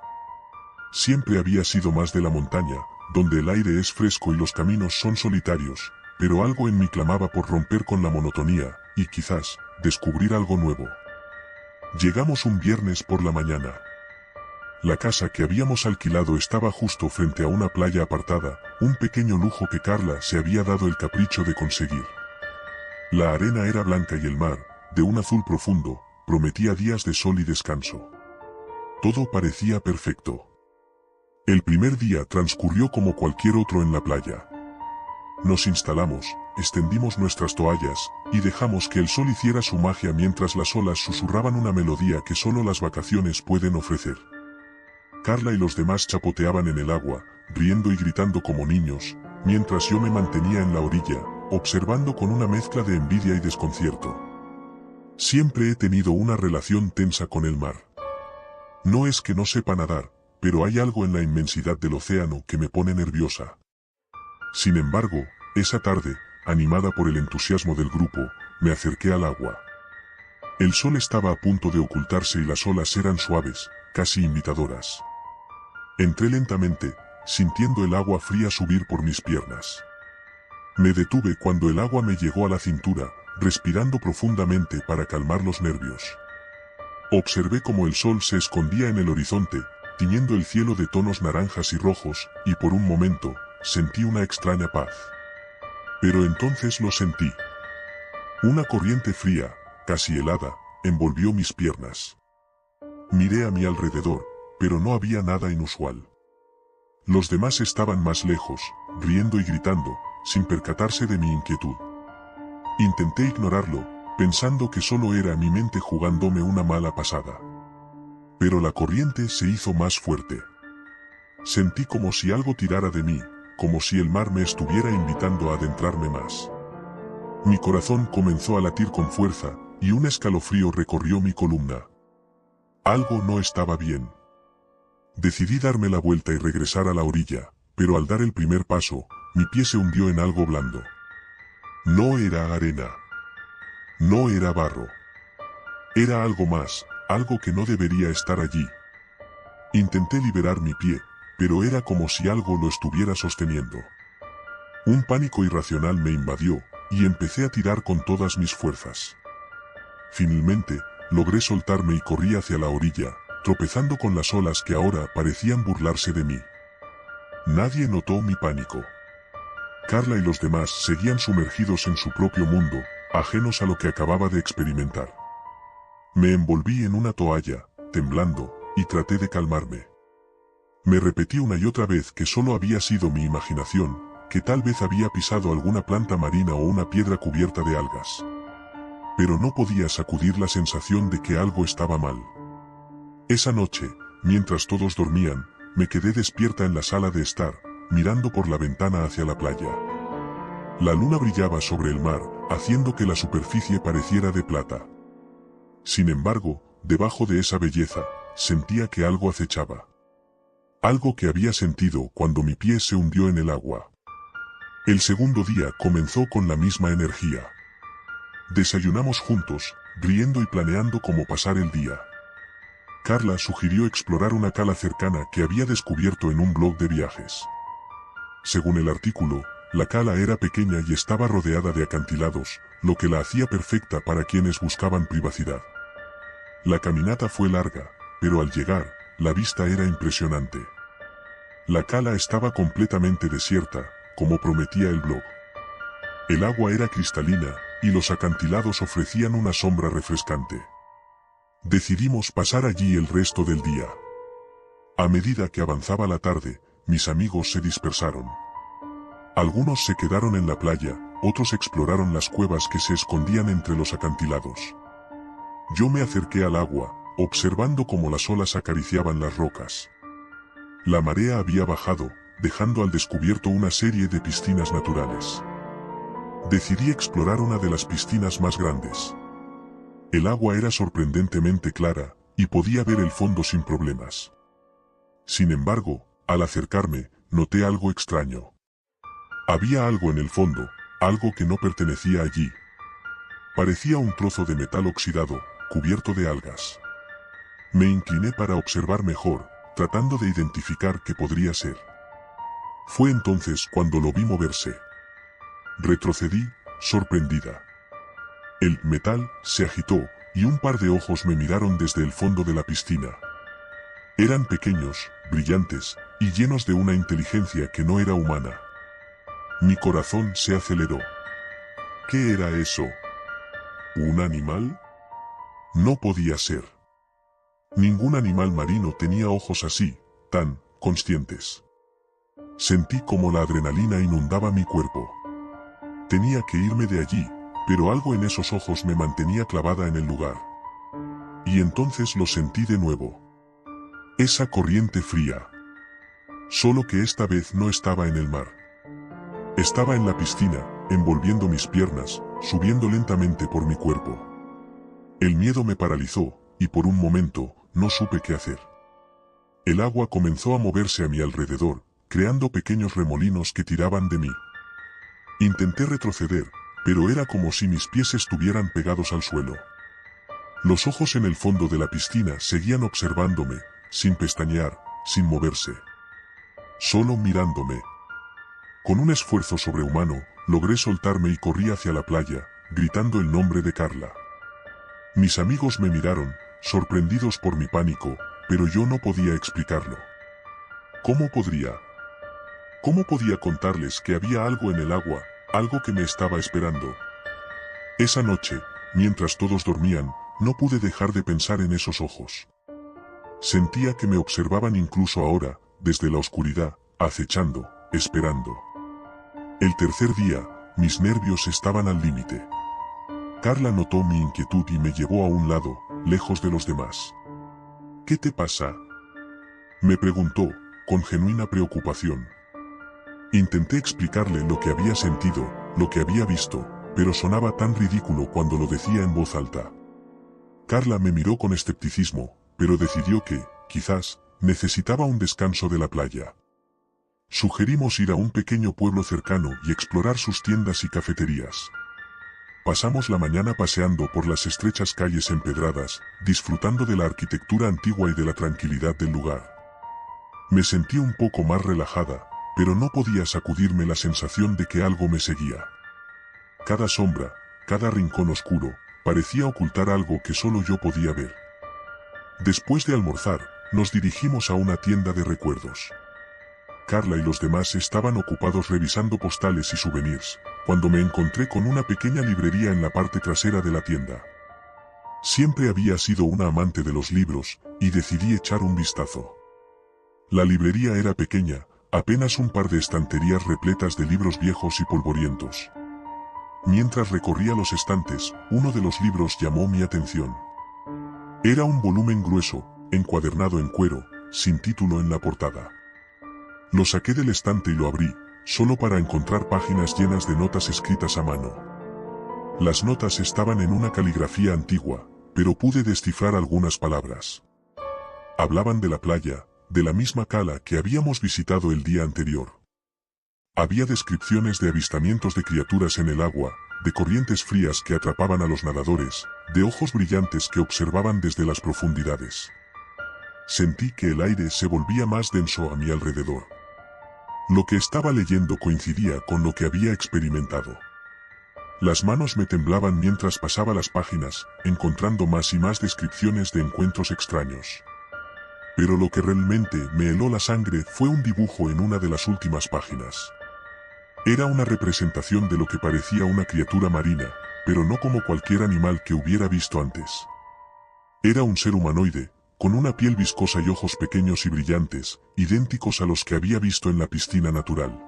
Siempre había sido más de la montaña, donde el aire es fresco y los caminos son solitarios, pero algo en mí clamaba por romper con la monotonía, y quizás, descubrir algo nuevo. Llegamos un viernes por la mañana. La casa que habíamos alquilado estaba justo frente a una playa apartada, un pequeño lujo que Carla se había dado el capricho de conseguir. La arena era blanca y el mar, de un azul profundo, prometía días de sol y descanso. Todo parecía perfecto. El primer día transcurrió como cualquier otro en la playa. Nos instalamos, extendimos nuestras toallas, y dejamos que el sol hiciera su magia mientras las olas susurraban una melodía que solo las vacaciones pueden ofrecer. Carla y los demás chapoteaban en el agua, riendo y gritando como niños, mientras yo me mantenía en la orilla, observando con una mezcla de envidia y desconcierto. Siempre he tenido una relación tensa con el mar. No es que no sepa nadar, pero hay algo en la inmensidad del océano que me pone nerviosa. Sin embargo, esa tarde, animada por el entusiasmo del grupo, me acerqué al agua. El sol estaba a punto de ocultarse y las olas eran suaves, casi invitadoras. Entré lentamente, sintiendo el agua fría subir por mis piernas. Me detuve cuando el agua me llegó a la cintura, respirando profundamente para calmar los nervios. Observé cómo el sol se escondía en el horizonte, tiñendo el cielo de tonos naranjas y rojos, y por un momento, sentí una extraña paz. Pero entonces lo sentí. Una corriente fría, casi helada, envolvió mis piernas. Miré a mi alrededor, pero no había nada inusual. Los demás estaban más lejos, riendo y gritando, sin percatarse de mi inquietud. Intenté ignorarlo, pensando que solo era mi mente jugándome una mala pasada. Pero la corriente se hizo más fuerte. Sentí como si algo tirara de mí, como si el mar me estuviera invitando a adentrarme más. Mi corazón comenzó a latir con fuerza, y un escalofrío recorrió mi columna. Algo no estaba bien. Decidí darme la vuelta y regresar a la orilla, pero al dar el primer paso, mi pie se hundió en algo blando. No era arena. No era barro. Era algo más, algo que no debería estar allí. Intenté liberar mi pie, pero era como si algo lo estuviera sosteniendo. Un pánico irracional me invadió, y empecé a tirar con todas mis fuerzas. Finalmente, logré soltarme y corrí hacia la orilla, tropezando con las olas que ahora parecían burlarse de mí. Nadie notó mi pánico. Carla y los demás seguían sumergidos en su propio mundo, ajenos a lo que acababa de experimentar. Me envolví en una toalla, temblando, y traté de calmarme. Me repetí una y otra vez que solo había sido mi imaginación, que tal vez había pisado alguna planta marina o una piedra cubierta de algas. Pero no podía sacudir la sensación de que algo estaba mal. Esa noche, mientras todos dormían, me quedé despierta en la sala de estar, mirando por la ventana hacia la playa. La luna brillaba sobre el mar, haciendo que la superficie pareciera de plata. Sin embargo, debajo de esa belleza, sentía que algo acechaba. Algo que había sentido cuando mi pie se hundió en el agua. El segundo día comenzó con la misma energía. Desayunamos juntos, riendo y planeando cómo pasar el día. Carla sugirió explorar una cala cercana que había descubierto en un blog de viajes. Según el artículo, la cala era pequeña y estaba rodeada de acantilados, lo que la hacía perfecta para quienes buscaban privacidad. La caminata fue larga, pero al llegar, la vista era impresionante. La cala estaba completamente desierta, como prometía el blog. El agua era cristalina, y los acantilados ofrecían una sombra refrescante. Decidimos pasar allí el resto del día. A medida que avanzaba la tarde, mis amigos se dispersaron. Algunos se quedaron en la playa, otros exploraron las cuevas que se escondían entre los acantilados. Yo me acerqué al agua, observando cómo las olas acariciaban las rocas. La marea había bajado, dejando al descubierto una serie de piscinas naturales. Decidí explorar una de las piscinas más grandes. El agua era sorprendentemente clara, y podía ver el fondo sin problemas. Sin embargo, al acercarme, noté algo extraño. Había algo en el fondo, algo que no pertenecía allí. Parecía un trozo de metal oxidado, cubierto de algas. Me incliné para observar mejor, tratando de identificar qué podría ser. Fue entonces cuando lo vi moverse. Retrocedí, sorprendida. El metal se agitó, y un par de ojos me miraron desde el fondo de la piscina. Eran pequeños, brillantes, y llenos de una inteligencia que no era humana. Mi corazón se aceleró. ¿Qué era eso? ¿Un animal? No podía ser. Ningún animal marino tenía ojos así, tan conscientes. Sentí como la adrenalina inundaba mi cuerpo. Tenía que irme de allí, pero algo en esos ojos me mantenía clavada en el lugar. Y entonces lo sentí de nuevo. Esa corriente fría. Solo que esta vez no estaba en el mar. Estaba en la piscina, envolviendo mis piernas, subiendo lentamente por mi cuerpo. El miedo me paralizó, y por un momento, no supe qué hacer. El agua comenzó a moverse a mi alrededor, creando pequeños remolinos que tiraban de mí. Intenté retroceder, pero era como si mis pies estuvieran pegados al suelo. Los ojos en el fondo de la piscina seguían observándome, sin pestañear, sin moverse. Solo mirándome. Con un esfuerzo sobrehumano, logré soltarme y corrí hacia la playa, gritando el nombre de Carla. Mis amigos me miraron, sorprendidos por mi pánico, pero yo no podía explicarlo. ¿Cómo podría? ¿Cómo podía contarles que había algo en el agua, algo que me estaba esperando? Esa noche, mientras todos dormían, no pude dejar de pensar en esos ojos. Sentía que me observaban incluso ahora, desde la oscuridad, acechando, esperando. El tercer día, mis nervios estaban al límite. Carla notó mi inquietud y me llevó a un lado, lejos de los demás. ¿Qué te pasa?, me preguntó, con genuina preocupación. Intenté explicarle lo que había sentido, lo que había visto, pero sonaba tan ridículo cuando lo decía en voz alta. Carla me miró con escepticismo, pero decidió que, quizás, necesitaba un descanso de la playa. Sugerimos ir a un pequeño pueblo cercano y explorar sus tiendas y cafeterías. Pasamos la mañana paseando por las estrechas calles empedradas, disfrutando de la arquitectura antigua y de la tranquilidad del lugar. Me sentí un poco más relajada, pero no podía sacudirme la sensación de que algo me seguía. Cada sombra, cada rincón oscuro, parecía ocultar algo que solo yo podía ver. Después de almorzar, nos dirigimos a una tienda de recuerdos. Carla y los demás estaban ocupados revisando postales y souvenirs, cuando me encontré con una pequeña librería en la parte trasera de la tienda. Siempre había sido una amante de los libros, y decidí echar un vistazo. La librería era pequeña, apenas un par de estanterías repletas de libros viejos y polvorientos. Mientras recorría los estantes, uno de los libros llamó mi atención. Era un volumen grueso, encuadernado en cuero, sin título en la portada. Lo saqué del estante y lo abrí, solo para encontrar páginas llenas de notas escritas a mano. Las notas estaban en una caligrafía antigua, pero pude descifrar algunas palabras. Hablaban de la playa, de la misma cala que habíamos visitado el día anterior. Había descripciones de avistamientos de criaturas en el agua, de corrientes frías que atrapaban a los nadadores, de ojos brillantes que observaban desde las profundidades. Sentí que el aire se volvía más denso a mi alrededor. Lo que estaba leyendo coincidía con lo que había experimentado. Las manos me temblaban mientras pasaba las páginas, encontrando más y más descripciones de encuentros extraños. Pero lo que realmente me heló la sangre fue un dibujo en una de las últimas páginas. Era una representación de lo que parecía una criatura marina, pero no como cualquier animal que hubiera visto antes. Era un ser humanoide, con una piel viscosa y ojos pequeños y brillantes, idénticos a los que había visto en la piscina natural.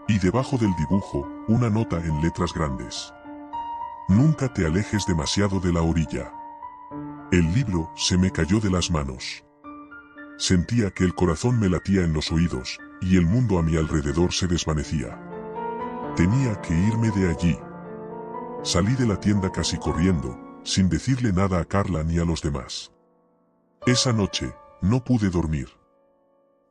Y debajo del dibujo, una nota en letras grandes. Nunca te alejes demasiado de la orilla. El libro se me cayó de las manos. Sentía que el corazón me latía en los oídos, y el mundo a mi alrededor se desvanecía. Tenía que irme de allí. Salí de la tienda casi corriendo, sin decirle nada a Carla ni a los demás. Esa noche, no pude dormir.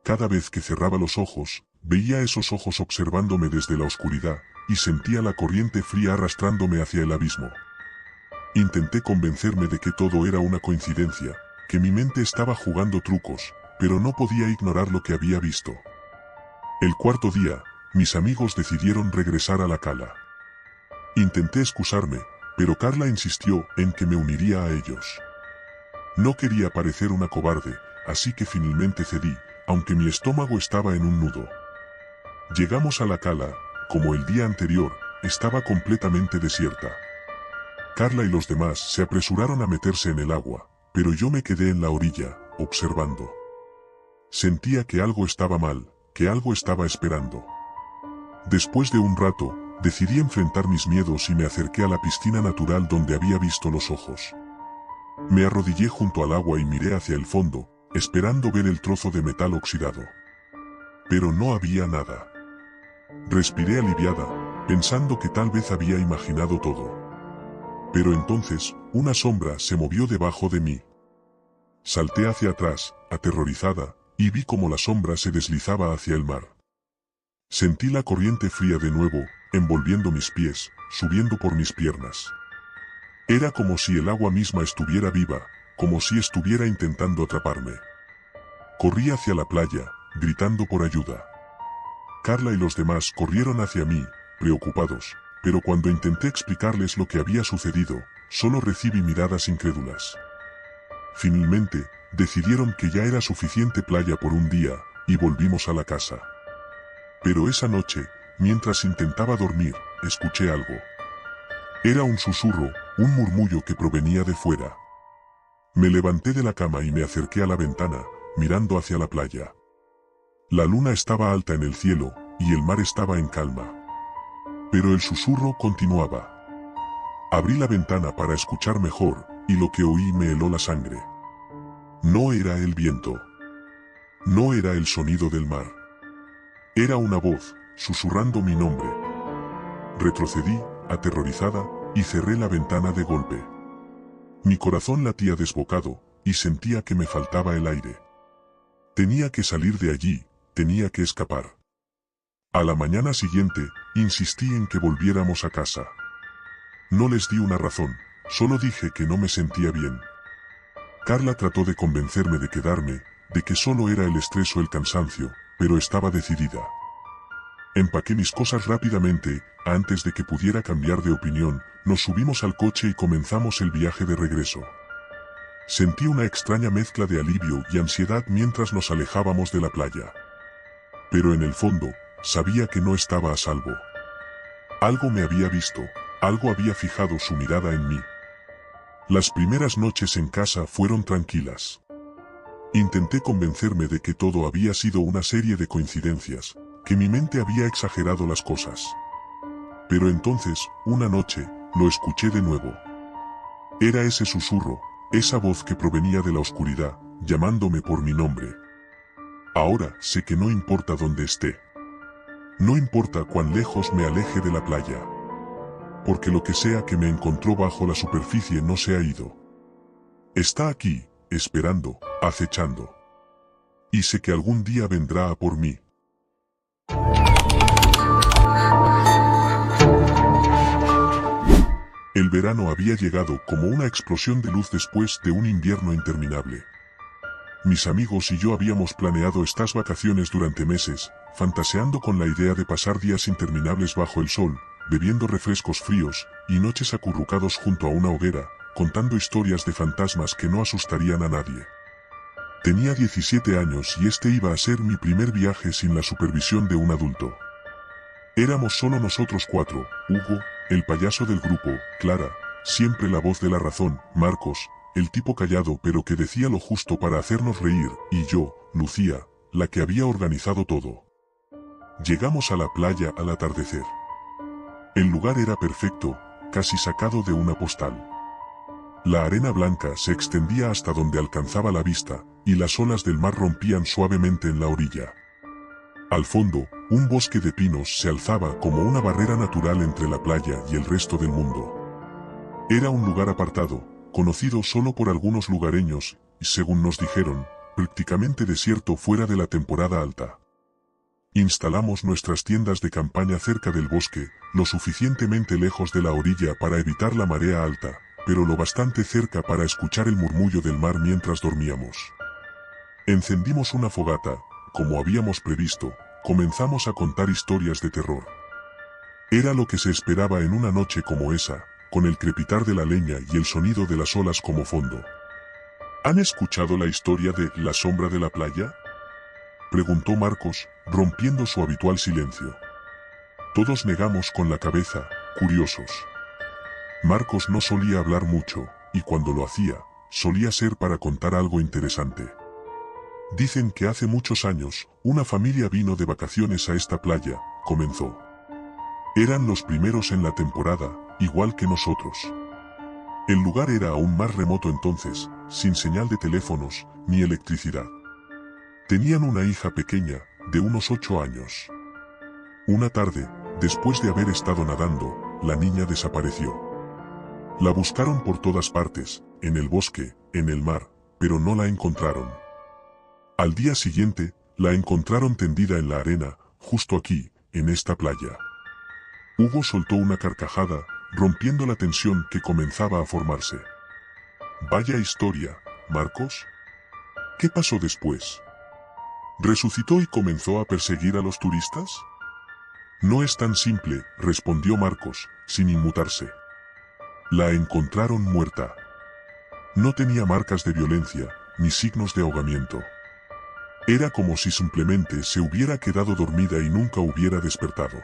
Cada vez que cerraba los ojos, veía esos ojos observándome desde la oscuridad, y sentía la corriente fría arrastrándome hacia el abismo. Intenté convencerme de que todo era una coincidencia, que mi mente estaba jugando trucos, pero no podía ignorar lo que había visto. El cuarto día, mis amigos decidieron regresar a la cala. Intenté excusarme, pero Carla insistió en que me uniría a ellos. No quería parecer una cobarde, así que finalmente cedí, aunque mi estómago estaba en un nudo. Llegamos a la cala, como el día anterior, estaba completamente desierta. Carla y los demás se apresuraron a meterse en el agua, pero yo me quedé en la orilla, observando. Sentía que algo estaba mal, que algo estaba esperando. Después de un rato, decidí enfrentar mis miedos y me acerqué a la piscina natural donde había visto los ojos. Me arrodillé junto al agua y miré hacia el fondo, esperando ver el trozo de metal oxidado. Pero no había nada. Respiré aliviada, pensando que tal vez había imaginado todo. Pero entonces, una sombra se movió debajo de mí. Salté hacia atrás, aterrorizada, y vi cómo la sombra se deslizaba hacia el mar. Sentí la corriente fría de nuevo, envolviendo mis pies, subiendo por mis piernas. Era como si el agua misma estuviera viva, como si estuviera intentando atraparme. Corrí hacia la playa, gritando por ayuda. Carla y los demás corrieron hacia mí, preocupados, pero cuando intenté explicarles lo que había sucedido, solo recibí miradas incrédulas. Finalmente, decidieron que ya era suficiente playa por un día, y volvimos a la casa. Pero esa noche, mientras intentaba dormir, escuché algo. Era un susurro, un murmullo que provenía de fuera. Me levanté de la cama y me acerqué a la ventana, mirando hacia la playa. La luna estaba alta en el cielo, y el mar estaba en calma. Pero el susurro continuaba. Abrí la ventana para escuchar mejor, y lo que oí me heló la sangre. No era el viento. No era el sonido del mar. Era una voz, susurrando mi nombre. Retrocedí, aterrorizada, y cerré la ventana de golpe. Mi corazón latía desbocado, y sentía que me faltaba el aire. Tenía que salir de allí, tenía que escapar. A la mañana siguiente, insistí en que volviéramos a casa. No les di una razón, solo dije que no me sentía bien. Carla trató de convencerme de quedarme, de que solo era el estrés o el cansancio, pero estaba decidida. Empaqué mis cosas rápidamente, antes de que pudiera cambiar de opinión, nos subimos al coche y comenzamos el viaje de regreso. Sentí una extraña mezcla de alivio y ansiedad mientras nos alejábamos de la playa. Pero en el fondo, sabía que no estaba a salvo. Algo me había visto, algo había fijado su mirada en mí. Las primeras noches en casa fueron tranquilas. Intenté convencerme de que todo había sido una serie de coincidencias, que mi mente había exagerado las cosas. Pero entonces, una noche, lo escuché de nuevo. Era ese susurro, esa voz que provenía de la oscuridad, llamándome por mi nombre. Ahora sé que no importa dónde esté. No importa cuán lejos me aleje de la playa. Porque lo que sea que me encontró bajo la superficie no se ha ido. Está aquí, esperando, acechando. Y sé que algún día vendrá a por mí. El verano había llegado como una explosión de luz después de un invierno interminable. Mis amigos y yo habíamos planeado estas vacaciones durante meses, fantaseando con la idea de pasar días interminables bajo el sol, bebiendo refrescos fríos, y noches acurrucados junto a una hoguera, contando historias de fantasmas que no asustarían a nadie. Tenía 17 años y este iba a ser mi primer viaje sin la supervisión de un adulto. Éramos solo nosotros cuatro, Hugo, el payaso del grupo, Clara, siempre la voz de la razón, Marcos, el tipo callado pero que decía lo justo para hacernos reír, y yo, Lucía, la que había organizado todo. Llegamos a la playa al atardecer. El lugar era perfecto, casi sacado de una postal. La arena blanca se extendía hasta donde alcanzaba la vista, y las olas del mar rompían suavemente en la orilla. Al fondo, un bosque de pinos se alzaba como una barrera natural entre la playa y el resto del mundo. Era un lugar apartado, conocido solo por algunos lugareños, y según nos dijeron, prácticamente desierto fuera de la temporada alta. Instalamos nuestras tiendas de campaña cerca del bosque, lo suficientemente lejos de la orilla para evitar la marea alta, pero lo bastante cerca para escuchar el murmullo del mar mientras dormíamos. Encendimos una fogata, como habíamos previsto, comenzamos a contar historias de terror. Era lo que se esperaba en una noche como esa, con el crepitar de la leña y el sonido de las olas como fondo. ¿Han escuchado la historia de La sombra de la playa?, preguntó Marcos, rompiendo su habitual silencio. Todos negamos con la cabeza, curiosos. Marcos no solía hablar mucho, y cuando lo hacía, solía ser para contar algo interesante. Dicen que hace muchos años, una familia vino de vacaciones a esta playa, comenzó. Eran los primeros en la temporada, igual que nosotros. El lugar era aún más remoto entonces, sin señal de teléfonos, ni electricidad. Tenían una hija pequeña, de unos 8 años. Una tarde, después de haber estado nadando, la niña desapareció. La buscaron por todas partes, en el bosque, en el mar, pero no la encontraron. Al día siguiente, la encontraron tendida en la arena, justo aquí, en esta playa. Hugo soltó una carcajada, rompiendo la tensión que comenzaba a formarse. Vaya historia, Marcos. ¿Qué pasó después? ¿Resucitó y comenzó a perseguir a los turistas? No es tan simple, respondió Marcos, sin inmutarse. La encontraron muerta. No tenía marcas de violencia, ni signos de ahogamiento. Era como si simplemente se hubiera quedado dormida y nunca hubiera despertado.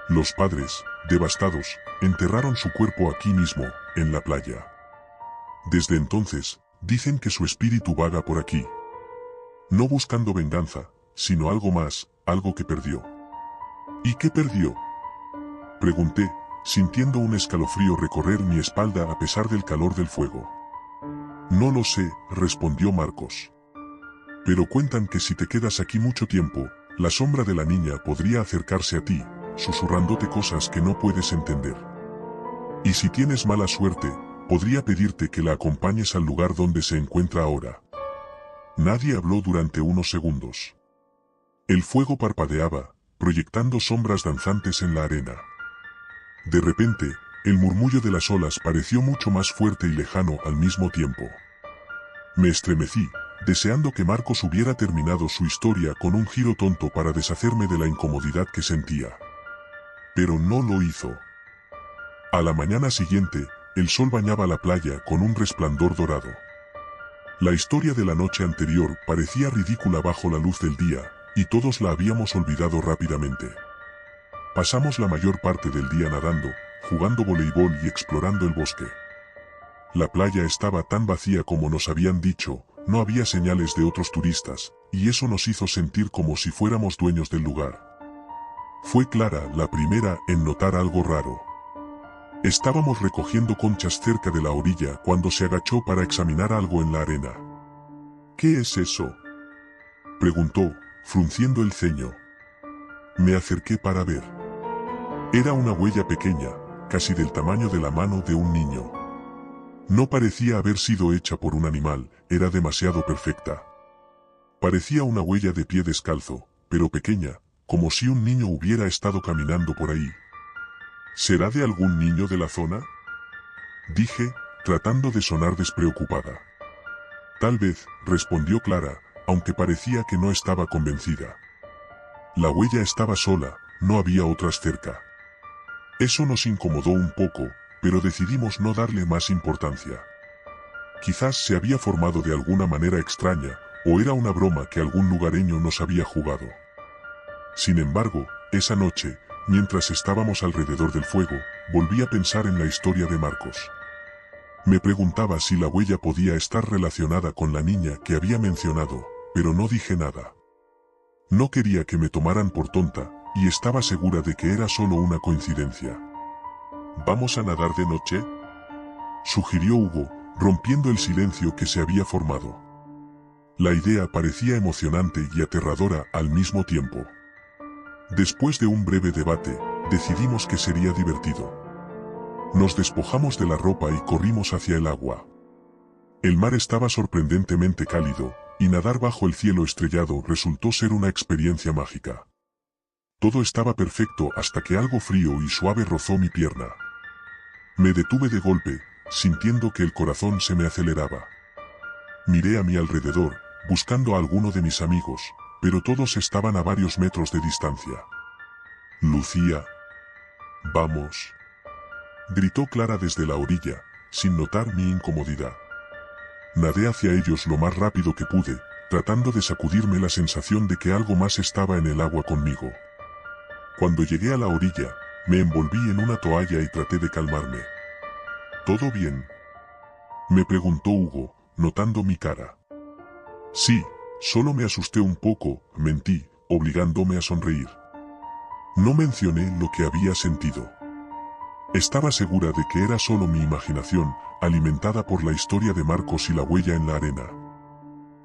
Los padres, devastados, enterraron su cuerpo aquí mismo, en la playa. Desde entonces, dicen que su espíritu vaga por aquí. No buscando venganza, sino algo más, algo que perdió. ¿Y qué perdió?, pregunté, sintiendo un escalofrío recorrer mi espalda a pesar del calor del fuego. No lo sé, respondió Marcos. Pero cuentan que si te quedas aquí mucho tiempo, la sombra de la niña podría acercarse a ti, susurrándote cosas que no puedes entender. Y si tienes mala suerte, podría pedirte que la acompañes al lugar donde se encuentra ahora. Nadie habló durante unos segundos. El fuego parpadeaba, proyectando sombras danzantes en la arena. De repente, el murmullo de las olas pareció mucho más fuerte y lejano al mismo tiempo. Me estremecí, deseando que Marcos hubiera terminado su historia con un giro tonto para deshacerme de la incomodidad que sentía. Pero no lo hizo. A la mañana siguiente, el sol bañaba la playa con un resplandor dorado. La historia de la noche anterior parecía ridícula bajo la luz del día, y todos la habíamos olvidado rápidamente. Pasamos la mayor parte del día nadando, jugando voleibol y explorando el bosque. La playa estaba tan vacía como nos habían dicho, no había señales de otros turistas, y eso nos hizo sentir como si fuéramos dueños del lugar. Fue Clara la primera en notar algo raro. Estábamos recogiendo conchas cerca de la orilla cuando se agachó para examinar algo en la arena. ¿Qué es eso?, preguntó, frunciendo el ceño. Me acerqué para ver. Era una huella pequeña, casi del tamaño de la mano de un niño. No parecía haber sido hecha por un animal, era demasiado perfecta. Parecía una huella de pie descalzo, pero pequeña, como si un niño hubiera estado caminando por ahí. ¿Será de algún niño de la zona?, dije, tratando de sonar despreocupada. Tal vez, respondió Clara, aunque parecía que no estaba convencida. La huella estaba sola, no había otras cerca. Eso nos incomodó un poco, pero decidimos no darle más importancia. Quizás se había formado de alguna manera extraña, o era una broma que algún lugareño nos había jugado. Sin embargo, esa noche, mientras estábamos alrededor del fuego, volví a pensar en la historia de Marcos. Me preguntaba si la huella podía estar relacionada con la niña que había mencionado, pero no dije nada. No quería que me tomaran por tonta, y estaba segura de que era solo una coincidencia. ¿Vamos a nadar de noche?, sugirió Hugo, rompiendo el silencio que se había formado. La idea parecía emocionante y aterradora al mismo tiempo. Después de un breve debate, decidimos que sería divertido. Nos despojamos de la ropa y corrimos hacia el agua. El mar estaba sorprendentemente cálido, y nadar bajo el cielo estrellado resultó ser una experiencia mágica. Todo estaba perfecto hasta que algo frío y suave rozó mi pierna. Me detuve de golpe, sintiendo que el corazón se me aceleraba. Miré a mi alrededor, buscando a alguno de mis amigos, pero todos estaban a varios metros de distancia. Lucía. Vamos. Gritó Clara desde la orilla, sin notar mi incomodidad. Nadé hacia ellos lo más rápido que pude, tratando de sacudirme la sensación de que algo más estaba en el agua conmigo. Cuando llegué a la orilla, me envolví en una toalla y traté de calmarme. ¿Todo bien?, me preguntó Hugo, notando mi cara. Sí, solo me asusté un poco, mentí, obligándome a sonreír. No mencioné lo que había sentido. Estaba segura de que era solo mi imaginación, alimentada por la historia de Marcos y la huella en la arena.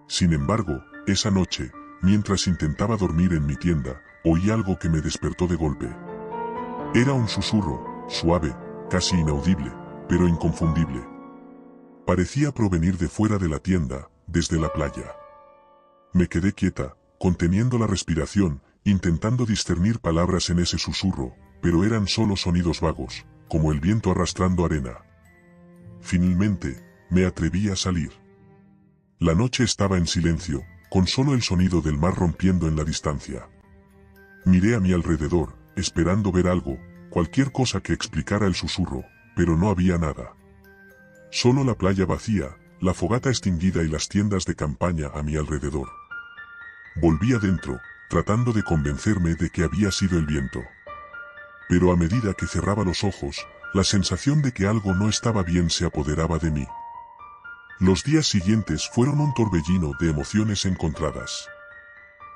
Sin embargo, esa noche, mientras intentaba dormir en mi tienda, oí algo que me despertó de golpe. Era un susurro, suave, casi inaudible, pero inconfundible. Parecía provenir de fuera de la tienda, desde la playa. Me quedé quieta, conteniendo la respiración, intentando discernir palabras en ese susurro, pero eran solo sonidos vagos, como el viento arrastrando arena. Finalmente, me atreví a salir. La noche estaba en silencio, con solo el sonido del mar rompiendo en la distancia. Miré a mi alrededor, esperando ver algo, cualquier cosa que explicara el susurro, pero no había nada. Solo la playa vacía, la fogata extinguida y las tiendas de campaña a mi alrededor. Volví adentro, tratando de convencerme de que había sido el viento. Pero a medida que cerraba los ojos, la sensación de que algo no estaba bien se apoderaba de mí. Los días siguientes fueron un torbellino de emociones encontradas.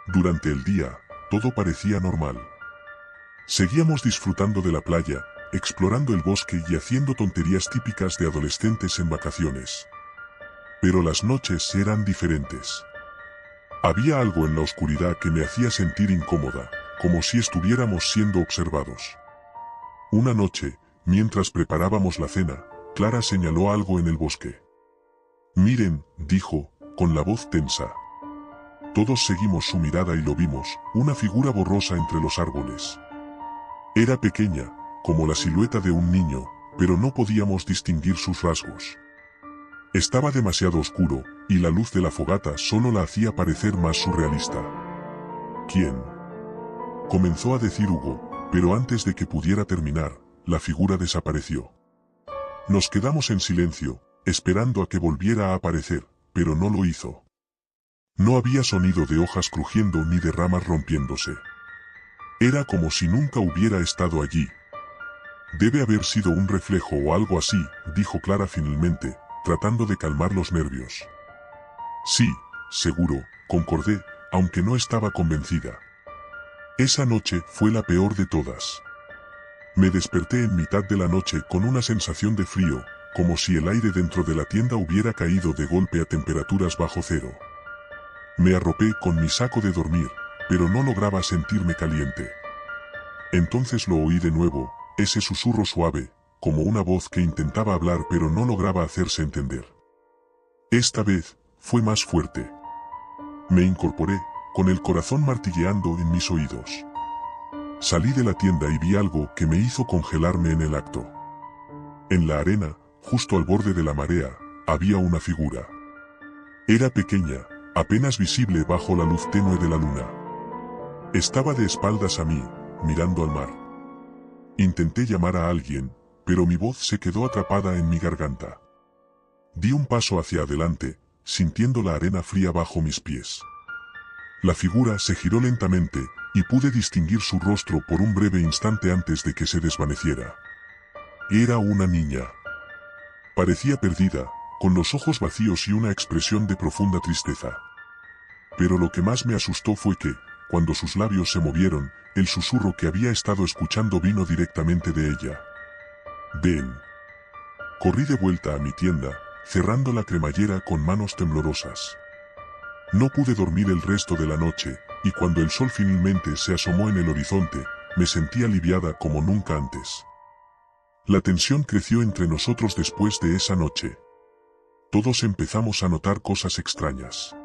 Durante el día, todo parecía normal. Seguíamos disfrutando de la playa, explorando el bosque y haciendo tonterías típicas de adolescentes en vacaciones. Pero las noches eran diferentes. Había algo en la oscuridad que me hacía sentir incómoda, como si estuviéramos siendo observados. Una noche, mientras preparábamos la cena, Clara señaló algo en el bosque. «Miren», dijo, con la voz tensa. Todos seguimos su mirada y lo vimos, una figura borrosa entre los árboles. Era pequeña, como la silueta de un niño, pero no podíamos distinguir sus rasgos. Estaba demasiado oscuro, y la luz de la fogata solo la hacía parecer más surrealista. «¿Quién?», comenzó a decir Hugo, pero antes de que pudiera terminar, la figura desapareció. Nos quedamos en silencio, esperando a que volviera a aparecer, pero no lo hizo. No había sonido de hojas crujiendo ni de ramas rompiéndose. Era como si nunca hubiera estado allí. «Debe haber sido un reflejo o algo así», dijo Clara finalmente, tratando de calmar los nervios. «Sí, seguro», concordé, aunque no estaba convencida. Esa noche fue la peor de todas. Me desperté en mitad de la noche con una sensación de frío, como si el aire dentro de la tienda hubiera caído de golpe a temperaturas bajo cero. Me arropé con mi saco de dormir, pero no lograba sentirme caliente. Entonces lo oí de nuevo, ese susurro suave, como una voz que intentaba hablar pero no lograba hacerse entender. Esta vez, fue más fuerte. Me incorporé, con el corazón martilleando en mis oídos. Salí de la tienda y vi algo que me hizo congelarme en el acto. En la arena, justo al borde de la marea, había una figura. Era pequeña, apenas visible bajo la luz tenue de la luna. Estaba de espaldas a mí, mirando al mar. Intenté llamar a alguien, pero mi voz se quedó atrapada en mi garganta. Di un paso hacia adelante, sintiendo la arena fría bajo mis pies. La figura se giró lentamente, y pude distinguir su rostro por un breve instante antes de que se desvaneciera. Era una niña. Parecía perdida, con los ojos vacíos y una expresión de profunda tristeza. Pero lo que más me asustó fue que, cuando sus labios se movieron, el susurro que había estado escuchando vino directamente de ella. «Ven». Corrí de vuelta a mi tienda, cerrando la cremallera con manos temblorosas. No pude dormir el resto de la noche, y cuando el sol finalmente se asomó en el horizonte, me sentí aliviada como nunca antes. La tensión creció entre nosotros después de esa noche. Todos empezamos a notar cosas extrañas.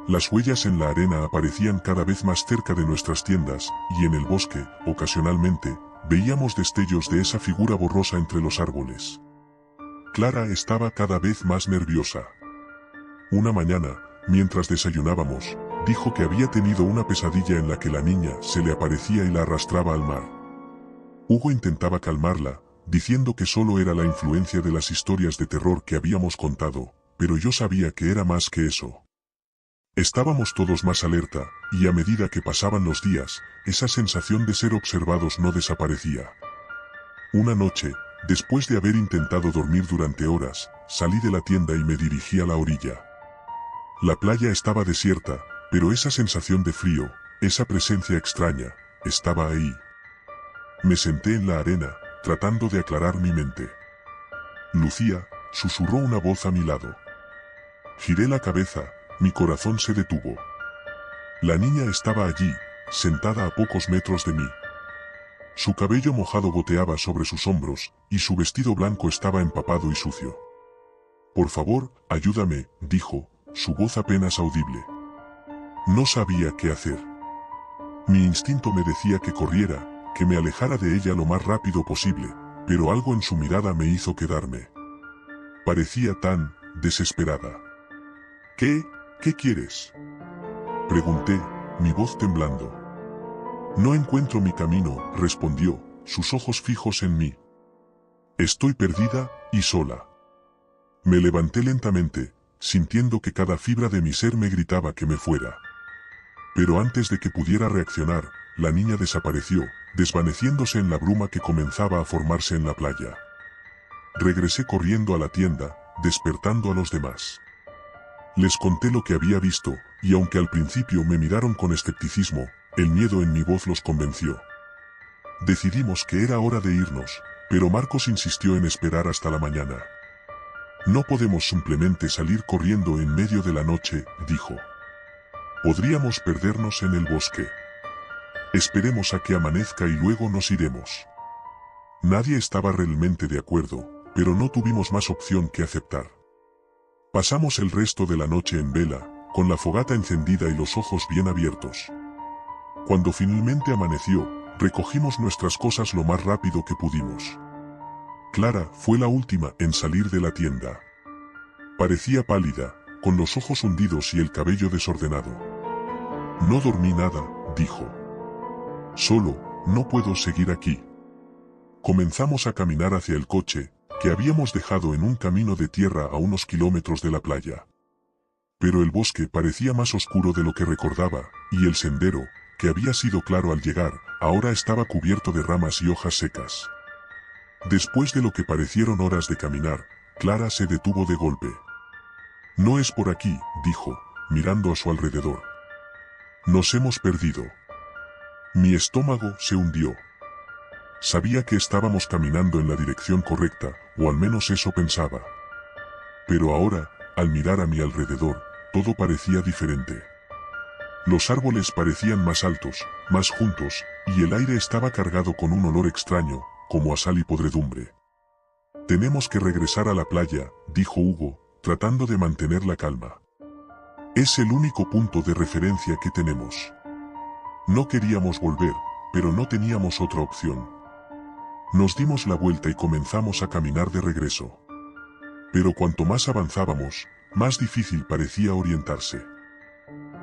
Las huellas en la arena aparecían cada vez más cerca de nuestras tiendas, y en el bosque, ocasionalmente, veíamos destellos de esa figura borrosa entre los árboles. Clara estaba cada vez más nerviosa. Una mañana, mientras desayunábamos, dijo que había tenido una pesadilla en la que la niña se le aparecía y la arrastraba al mar. Hugo intentaba calmarla, diciendo que solo era la influencia de las historias de terror que habíamos contado, pero yo sabía que era más que eso. Estábamos todos más alerta, y a medida que pasaban los días, esa sensación de ser observados no desaparecía. Una noche, después de haber intentado dormir durante horas, salí de la tienda y me dirigí a la orilla. La playa estaba desierta, pero esa sensación de frío, esa presencia extraña, estaba ahí. Me senté en la arena, tratando de aclarar mi mente. Lucía, susurró una voz a mi lado. Giré la cabeza, mi corazón se detuvo. La niña estaba allí, sentada a pocos metros de mí. Su cabello mojado goteaba sobre sus hombros, y su vestido blanco estaba empapado y sucio. Por favor, ayúdame, dijo, su voz apenas audible. No sabía qué hacer. Mi instinto me decía que corriera, que me alejara de ella lo más rápido posible, pero algo en su mirada me hizo quedarme. Parecía tan desesperada. ¿Qué quieres?, pregunté, mi voz temblando. No encuentro mi camino, respondió, sus ojos fijos en mí. Estoy perdida y sola. Me levanté lentamente, sintiendo que cada fibra de mi ser me gritaba que me fuera. Pero antes de que pudiera reaccionar, la niña desapareció, desvaneciéndose en la bruma que comenzaba a formarse en la playa. Regresé corriendo a la tienda, despertando a los demás. Les conté lo que había visto, y aunque al principio me miraron con escepticismo, el miedo en mi voz los convenció. Decidimos que era hora de irnos, pero Marcos insistió en esperar hasta la mañana. No podemos simplemente salir corriendo en medio de la noche, dijo. Podríamos perdernos en el bosque. Esperemos a que amanezca y luego nos iremos. Nadie estaba realmente de acuerdo, pero no tuvimos más opción que aceptar. Pasamos el resto de la noche en vela, con la fogata encendida y los ojos bien abiertos. Cuando finalmente amaneció, recogimos nuestras cosas lo más rápido que pudimos. Clara fue la última en salir de la tienda. Parecía pálida, con los ojos hundidos y el cabello desordenado. No dormí nada, dijo. Solo, no puedo seguir aquí. Comenzamos a caminar hacia el coche, que habíamos dejado en un camino de tierra a unos kilómetros de la playa. Pero el bosque parecía más oscuro de lo que recordaba, y el sendero, que había sido claro al llegar, ahora estaba cubierto de ramas y hojas secas. Después de lo que parecieron horas de caminar, Clara se detuvo de golpe. No es por aquí, dijo, mirando a su alrededor. Nos hemos perdido. Mi estómago se hundió. Sabía que estábamos caminando en la dirección correcta, o al menos eso pensaba. Pero ahora, al mirar a mi alrededor, todo parecía diferente. Los árboles parecían más altos, más juntos, y el aire estaba cargado con un olor extraño, como a sal y podredumbre. Tenemos que regresar a la playa, dijo Hugo, tratando de mantener la calma. Es el único punto de referencia que tenemos. No queríamos volver, pero no teníamos otra opción. Nos dimos la vuelta y comenzamos a caminar de regreso. Pero cuanto más avanzábamos, más difícil parecía orientarse.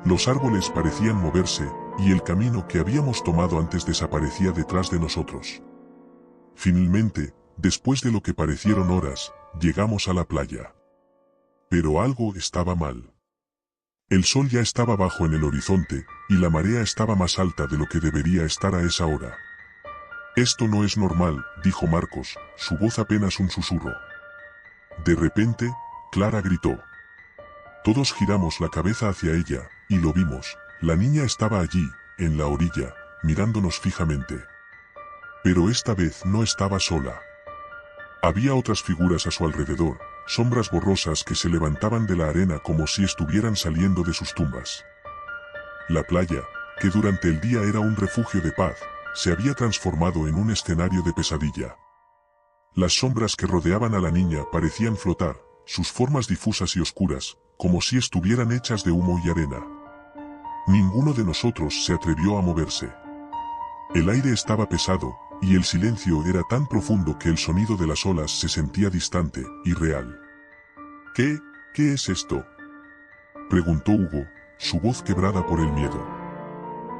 Los árboles parecían moverse, y el camino que habíamos tomado antes desaparecía detrás de nosotros. Finalmente, después de lo que parecieron horas, llegamos a la playa. Pero algo estaba mal. El sol ya estaba bajo en el horizonte, y la marea estaba más alta de lo que debería estar a esa hora. Esto no es normal, dijo Marcos, su voz apenas un susurro. De repente, Clara gritó. Todos giramos la cabeza hacia ella, y lo vimos, la niña estaba allí, en la orilla, mirándonos fijamente. Pero esta vez no estaba sola. Había otras figuras a su alrededor, sombras borrosas que se levantaban de la arena como si estuvieran saliendo de sus tumbas. La playa, que durante el día era un refugio de paz, se había transformado en un escenario de pesadilla. Las sombras que rodeaban a la niña parecían flotar, sus formas difusas y oscuras, como si estuvieran hechas de humo y arena. Ninguno de nosotros se atrevió a moverse. El aire estaba pesado, y el silencio era tan profundo que el sonido de las olas se sentía distante, y real. ¿Qué es esto?, preguntó Hugo, su voz quebrada por el miedo.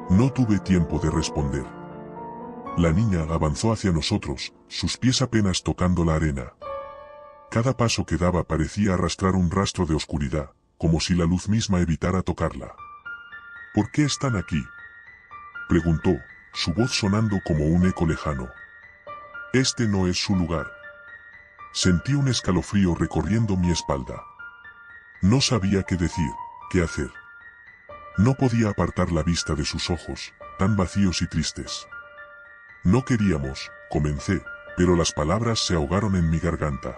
No tuve tiempo de responder. La niña avanzó hacia nosotros, sus pies apenas tocando la arena. Cada paso que daba parecía arrastrar un rastro de oscuridad, como si la luz misma evitara tocarla. ¿Por qué están aquí?, preguntó, su voz sonando como un eco lejano. Este no es su lugar. Sentí un escalofrío recorriendo mi espalda. No sabía qué decir, qué hacer. No podía apartar la vista de sus ojos, tan vacíos y tristes. No queríamos, comencé, pero las palabras se ahogaron en mi garganta.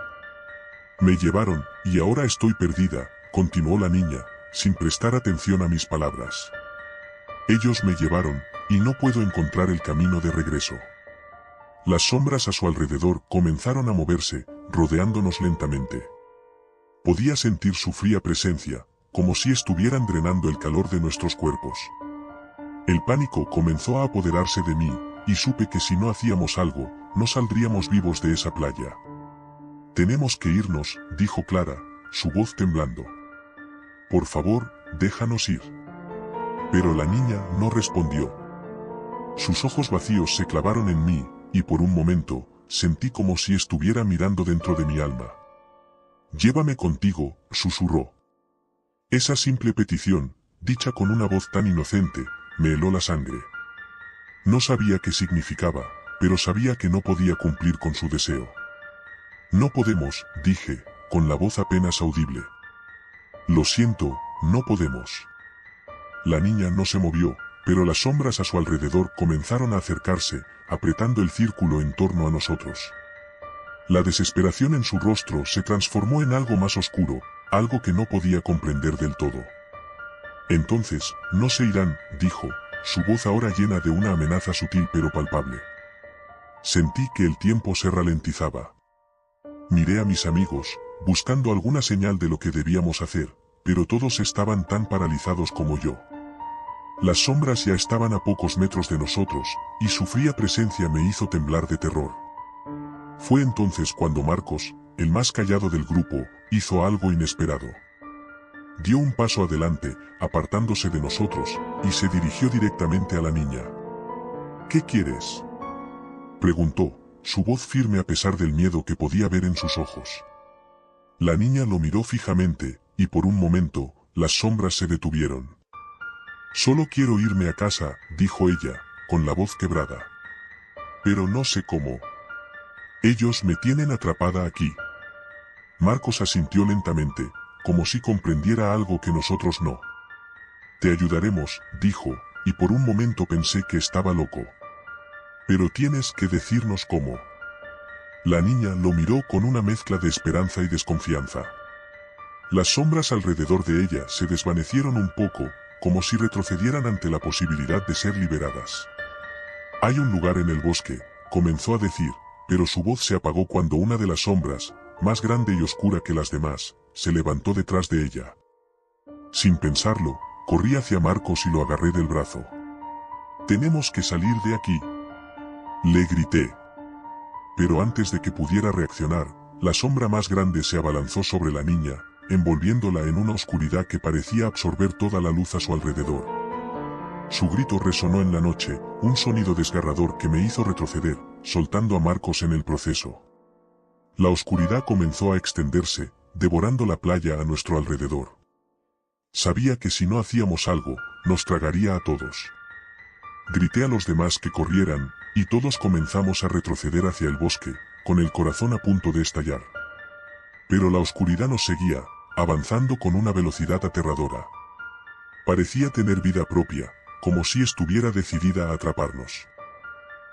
Me llevaron, y ahora estoy perdida, continuó la niña, sin prestar atención a mis palabras. Ellos me llevaron, y no puedo encontrar el camino de regreso. Las sombras a su alrededor comenzaron a moverse, rodeándonos lentamente. Podía sentir su fría presencia, como si estuvieran drenando el calor de nuestros cuerpos. El pánico comenzó a apoderarse de mí, y supe que si no hacíamos algo, no saldríamos vivos de esa playa. Tenemos que irnos, dijo Clara, su voz temblando. Por favor, déjanos ir. Pero la niña no respondió. Sus ojos vacíos se clavaron en mí, y por un momento, sentí como si estuviera mirando dentro de mi alma. Llévame contigo, susurró. Esa simple petición, dicha con una voz tan inocente, me heló la sangre. No sabía qué significaba, pero sabía que no podía cumplir con su deseo. No podemos, dije, con la voz apenas audible. Lo siento, no podemos. La niña no se movió, pero las sombras a su alrededor comenzaron a acercarse, apretando el círculo en torno a nosotros. La desesperación en su rostro se transformó en algo más oscuro, algo que no podía comprender del todo. Entonces, no se irán, dijo, su voz ahora llena de una amenaza sutil pero palpable. Sentí que el tiempo se ralentizaba. Miré a mis amigos, buscando alguna señal de lo que debíamos hacer, pero todos estaban tan paralizados como yo. Las sombras ya estaban a pocos metros de nosotros, y su fría presencia me hizo temblar de terror. Fue entonces cuando Marcos, el más callado del grupo, hizo algo inesperado. Dio un paso adelante, apartándose de nosotros, y se dirigió directamente a la niña. ¿Qué quieres?, preguntó, su voz firme a pesar del miedo que podía ver en sus ojos. La niña lo miró fijamente, y por un momento, las sombras se detuvieron. Solo quiero irme a casa, dijo ella, con la voz quebrada. Pero no sé cómo. Ellos me tienen atrapada aquí. Marcos asintió lentamente, como si comprendiera algo que nosotros no. Te ayudaremos, dijo, y por un momento pensé que estaba loco. Pero tienes que decirnos cómo. La niña lo miró con una mezcla de esperanza y desconfianza. Las sombras alrededor de ella se desvanecieron un poco, como si retrocedieran ante la posibilidad de ser liberadas. Hay un lugar en el bosque, comenzó a decir, pero su voz se apagó cuando una de las sombras, más grande y oscura que las demás, se levantó detrás de ella. Sin pensarlo, corrí hacia Marcos y lo agarré del brazo. «Tenemos que salir de aquí», le grité. Pero antes de que pudiera reaccionar, la sombra más grande se abalanzó sobre la niña, envolviéndola en una oscuridad que parecía absorber toda la luz a su alrededor. Su grito resonó en la noche, un sonido desgarrador que me hizo retroceder, soltando a Marcos en el proceso. La oscuridad comenzó a extenderse, devorando la playa a nuestro alrededor. Sabía que si no hacíamos algo, nos tragaría a todos. Grité a los demás que corrieran, y todos comenzamos a retroceder hacia el bosque, con el corazón a punto de estallar. Pero la oscuridad nos seguía, avanzando con una velocidad aterradora. Parecía tener vida propia, como si estuviera decidida a atraparnos.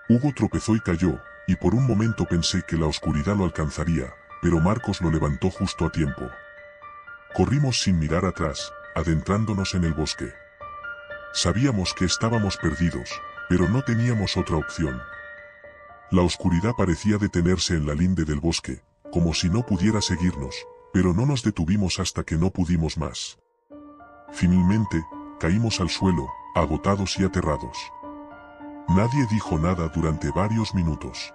Hugo tropezó y cayó, y por un momento pensé que la oscuridad lo alcanzaría, pero Marcos lo levantó justo a tiempo. Corrimos sin mirar atrás, adentrándonos en el bosque. Sabíamos que estábamos perdidos, pero no teníamos otra opción. La oscuridad parecía detenerse en la linde del bosque, como si no pudiera seguirnos, pero no nos detuvimos hasta que no pudimos más. Finalmente, caímos al suelo, agotados y aterrados. Nadie dijo nada durante varios minutos.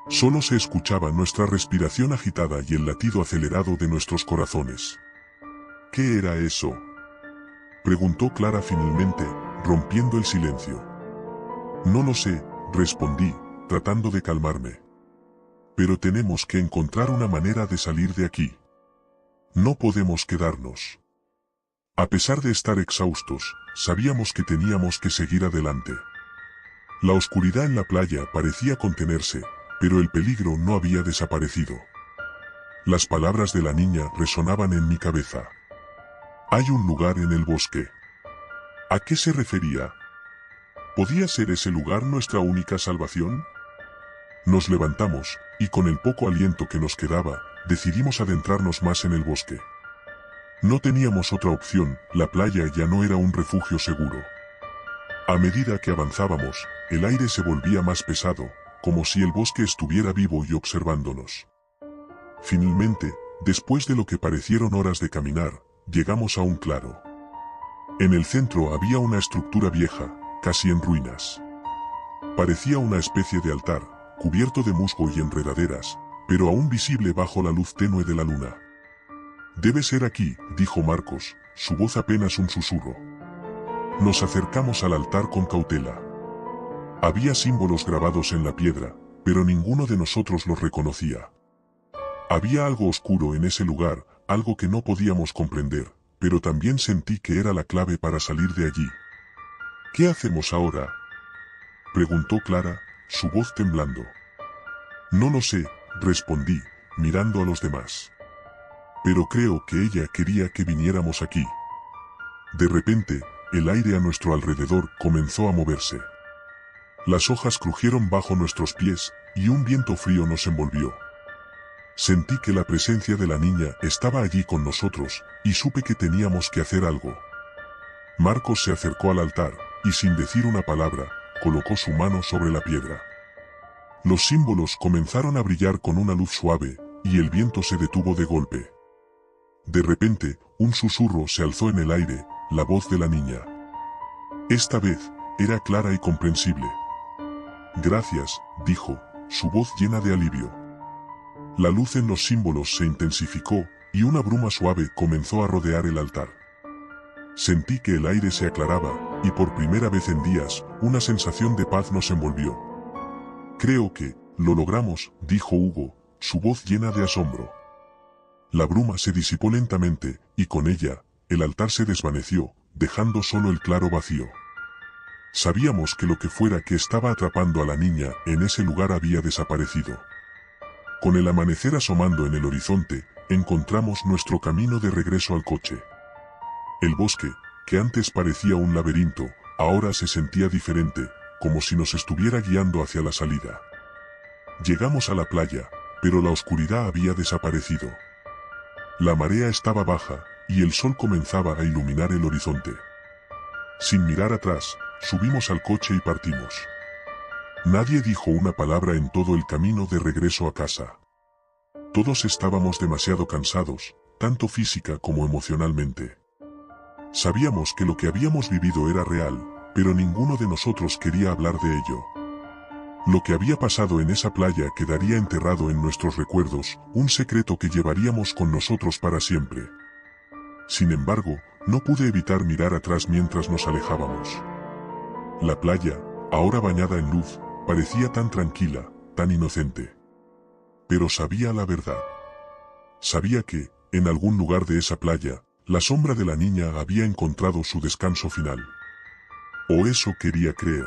Solo se escuchaba nuestra respiración agitada y el latido acelerado de nuestros corazones. ¿Qué era eso?, Preguntó Clara finalmente, rompiendo el silencio. No lo sé, respondí, tratando de calmarme. Pero tenemos que encontrar una manera de salir de aquí. No podemos quedarnos. A pesar de estar exhaustos, sabíamos que teníamos que seguir adelante. La oscuridad en la playa parecía contenerse, pero el peligro no había desaparecido. Las palabras de la niña resonaban en mi cabeza. Hay un lugar en el bosque. ¿A qué se refería? ¿Podía ser ese lugar nuestra única salvación? Nos levantamos, y con el poco aliento que nos quedaba, decidimos adentrarnos más en el bosque. No teníamos otra opción, la playa ya no era un refugio seguro. A medida que avanzábamos, el aire se volvía más pesado, como si el bosque estuviera vivo y observándonos. Finalmente, después de lo que parecieron horas de caminar, llegamos a un claro. En el centro había una estructura vieja, casi en ruinas. Parecía una especie de altar, cubierto de musgo y enredaderas, pero aún visible bajo la luz tenue de la luna. Debe ser aquí, dijo Marcos, su voz apenas un susurro. Nos acercamos al altar con cautela. Había símbolos grabados en la piedra, pero ninguno de nosotros los reconocía. Había algo oscuro en ese lugar, algo que no podíamos comprender, pero también sentí que era la clave para salir de allí. ¿Qué hacemos ahora?, preguntó Clara, su voz temblando. No lo sé, respondí, mirando a los demás. Pero creo que ella quería que viniéramos aquí. De repente, el aire a nuestro alrededor comenzó a moverse. Las hojas crujieron bajo nuestros pies, y un viento frío nos envolvió. Sentí que la presencia de la niña estaba allí con nosotros, y supe que teníamos que hacer algo. Marcos se acercó al altar, y sin decir una palabra, colocó su mano sobre la piedra. Los símbolos comenzaron a brillar con una luz suave, y el viento se detuvo de golpe. De repente, un susurro se alzó en el aire, la voz de la niña. Esta vez, era clara y comprensible. Gracias, dijo, su voz llena de alivio. La luz en los símbolos se intensificó, y una bruma suave comenzó a rodear el altar. Sentí que el aire se aclaraba, y por primera vez en días, una sensación de paz nos envolvió. Creo que, lo logramos, dijo Hugo, su voz llena de asombro. La bruma se disipó lentamente, y con ella, el altar se desvaneció, dejando solo el claro vacío. Sabíamos que lo que fuera que estaba atrapando a la niña en ese lugar había desaparecido. Con el amanecer asomando en el horizonte, encontramos nuestro camino de regreso al coche. El bosque, que antes parecía un laberinto, ahora se sentía diferente, como si nos estuviera guiando hacia la salida. Llegamos a la playa, pero la oscuridad había desaparecido. La marea estaba baja, y el sol comenzaba a iluminar el horizonte. Sin mirar atrás, subimos al coche y partimos. Nadie dijo una palabra en todo el camino de regreso a casa. Todos estábamos demasiado cansados, tanto física como emocionalmente. Sabíamos que lo que habíamos vivido era real, pero ninguno de nosotros quería hablar de ello. Lo que había pasado en esa playa quedaría enterrado en nuestros recuerdos, un secreto que llevaríamos con nosotros para siempre. Sin embargo, no pude evitar mirar atrás mientras nos alejábamos. La playa, ahora bañada en luz, parecía tan tranquila, tan inocente. Pero sabía la verdad. Sabía que, en algún lugar de esa playa, la sombra de la niña había encontrado su descanso final. O eso quería creer.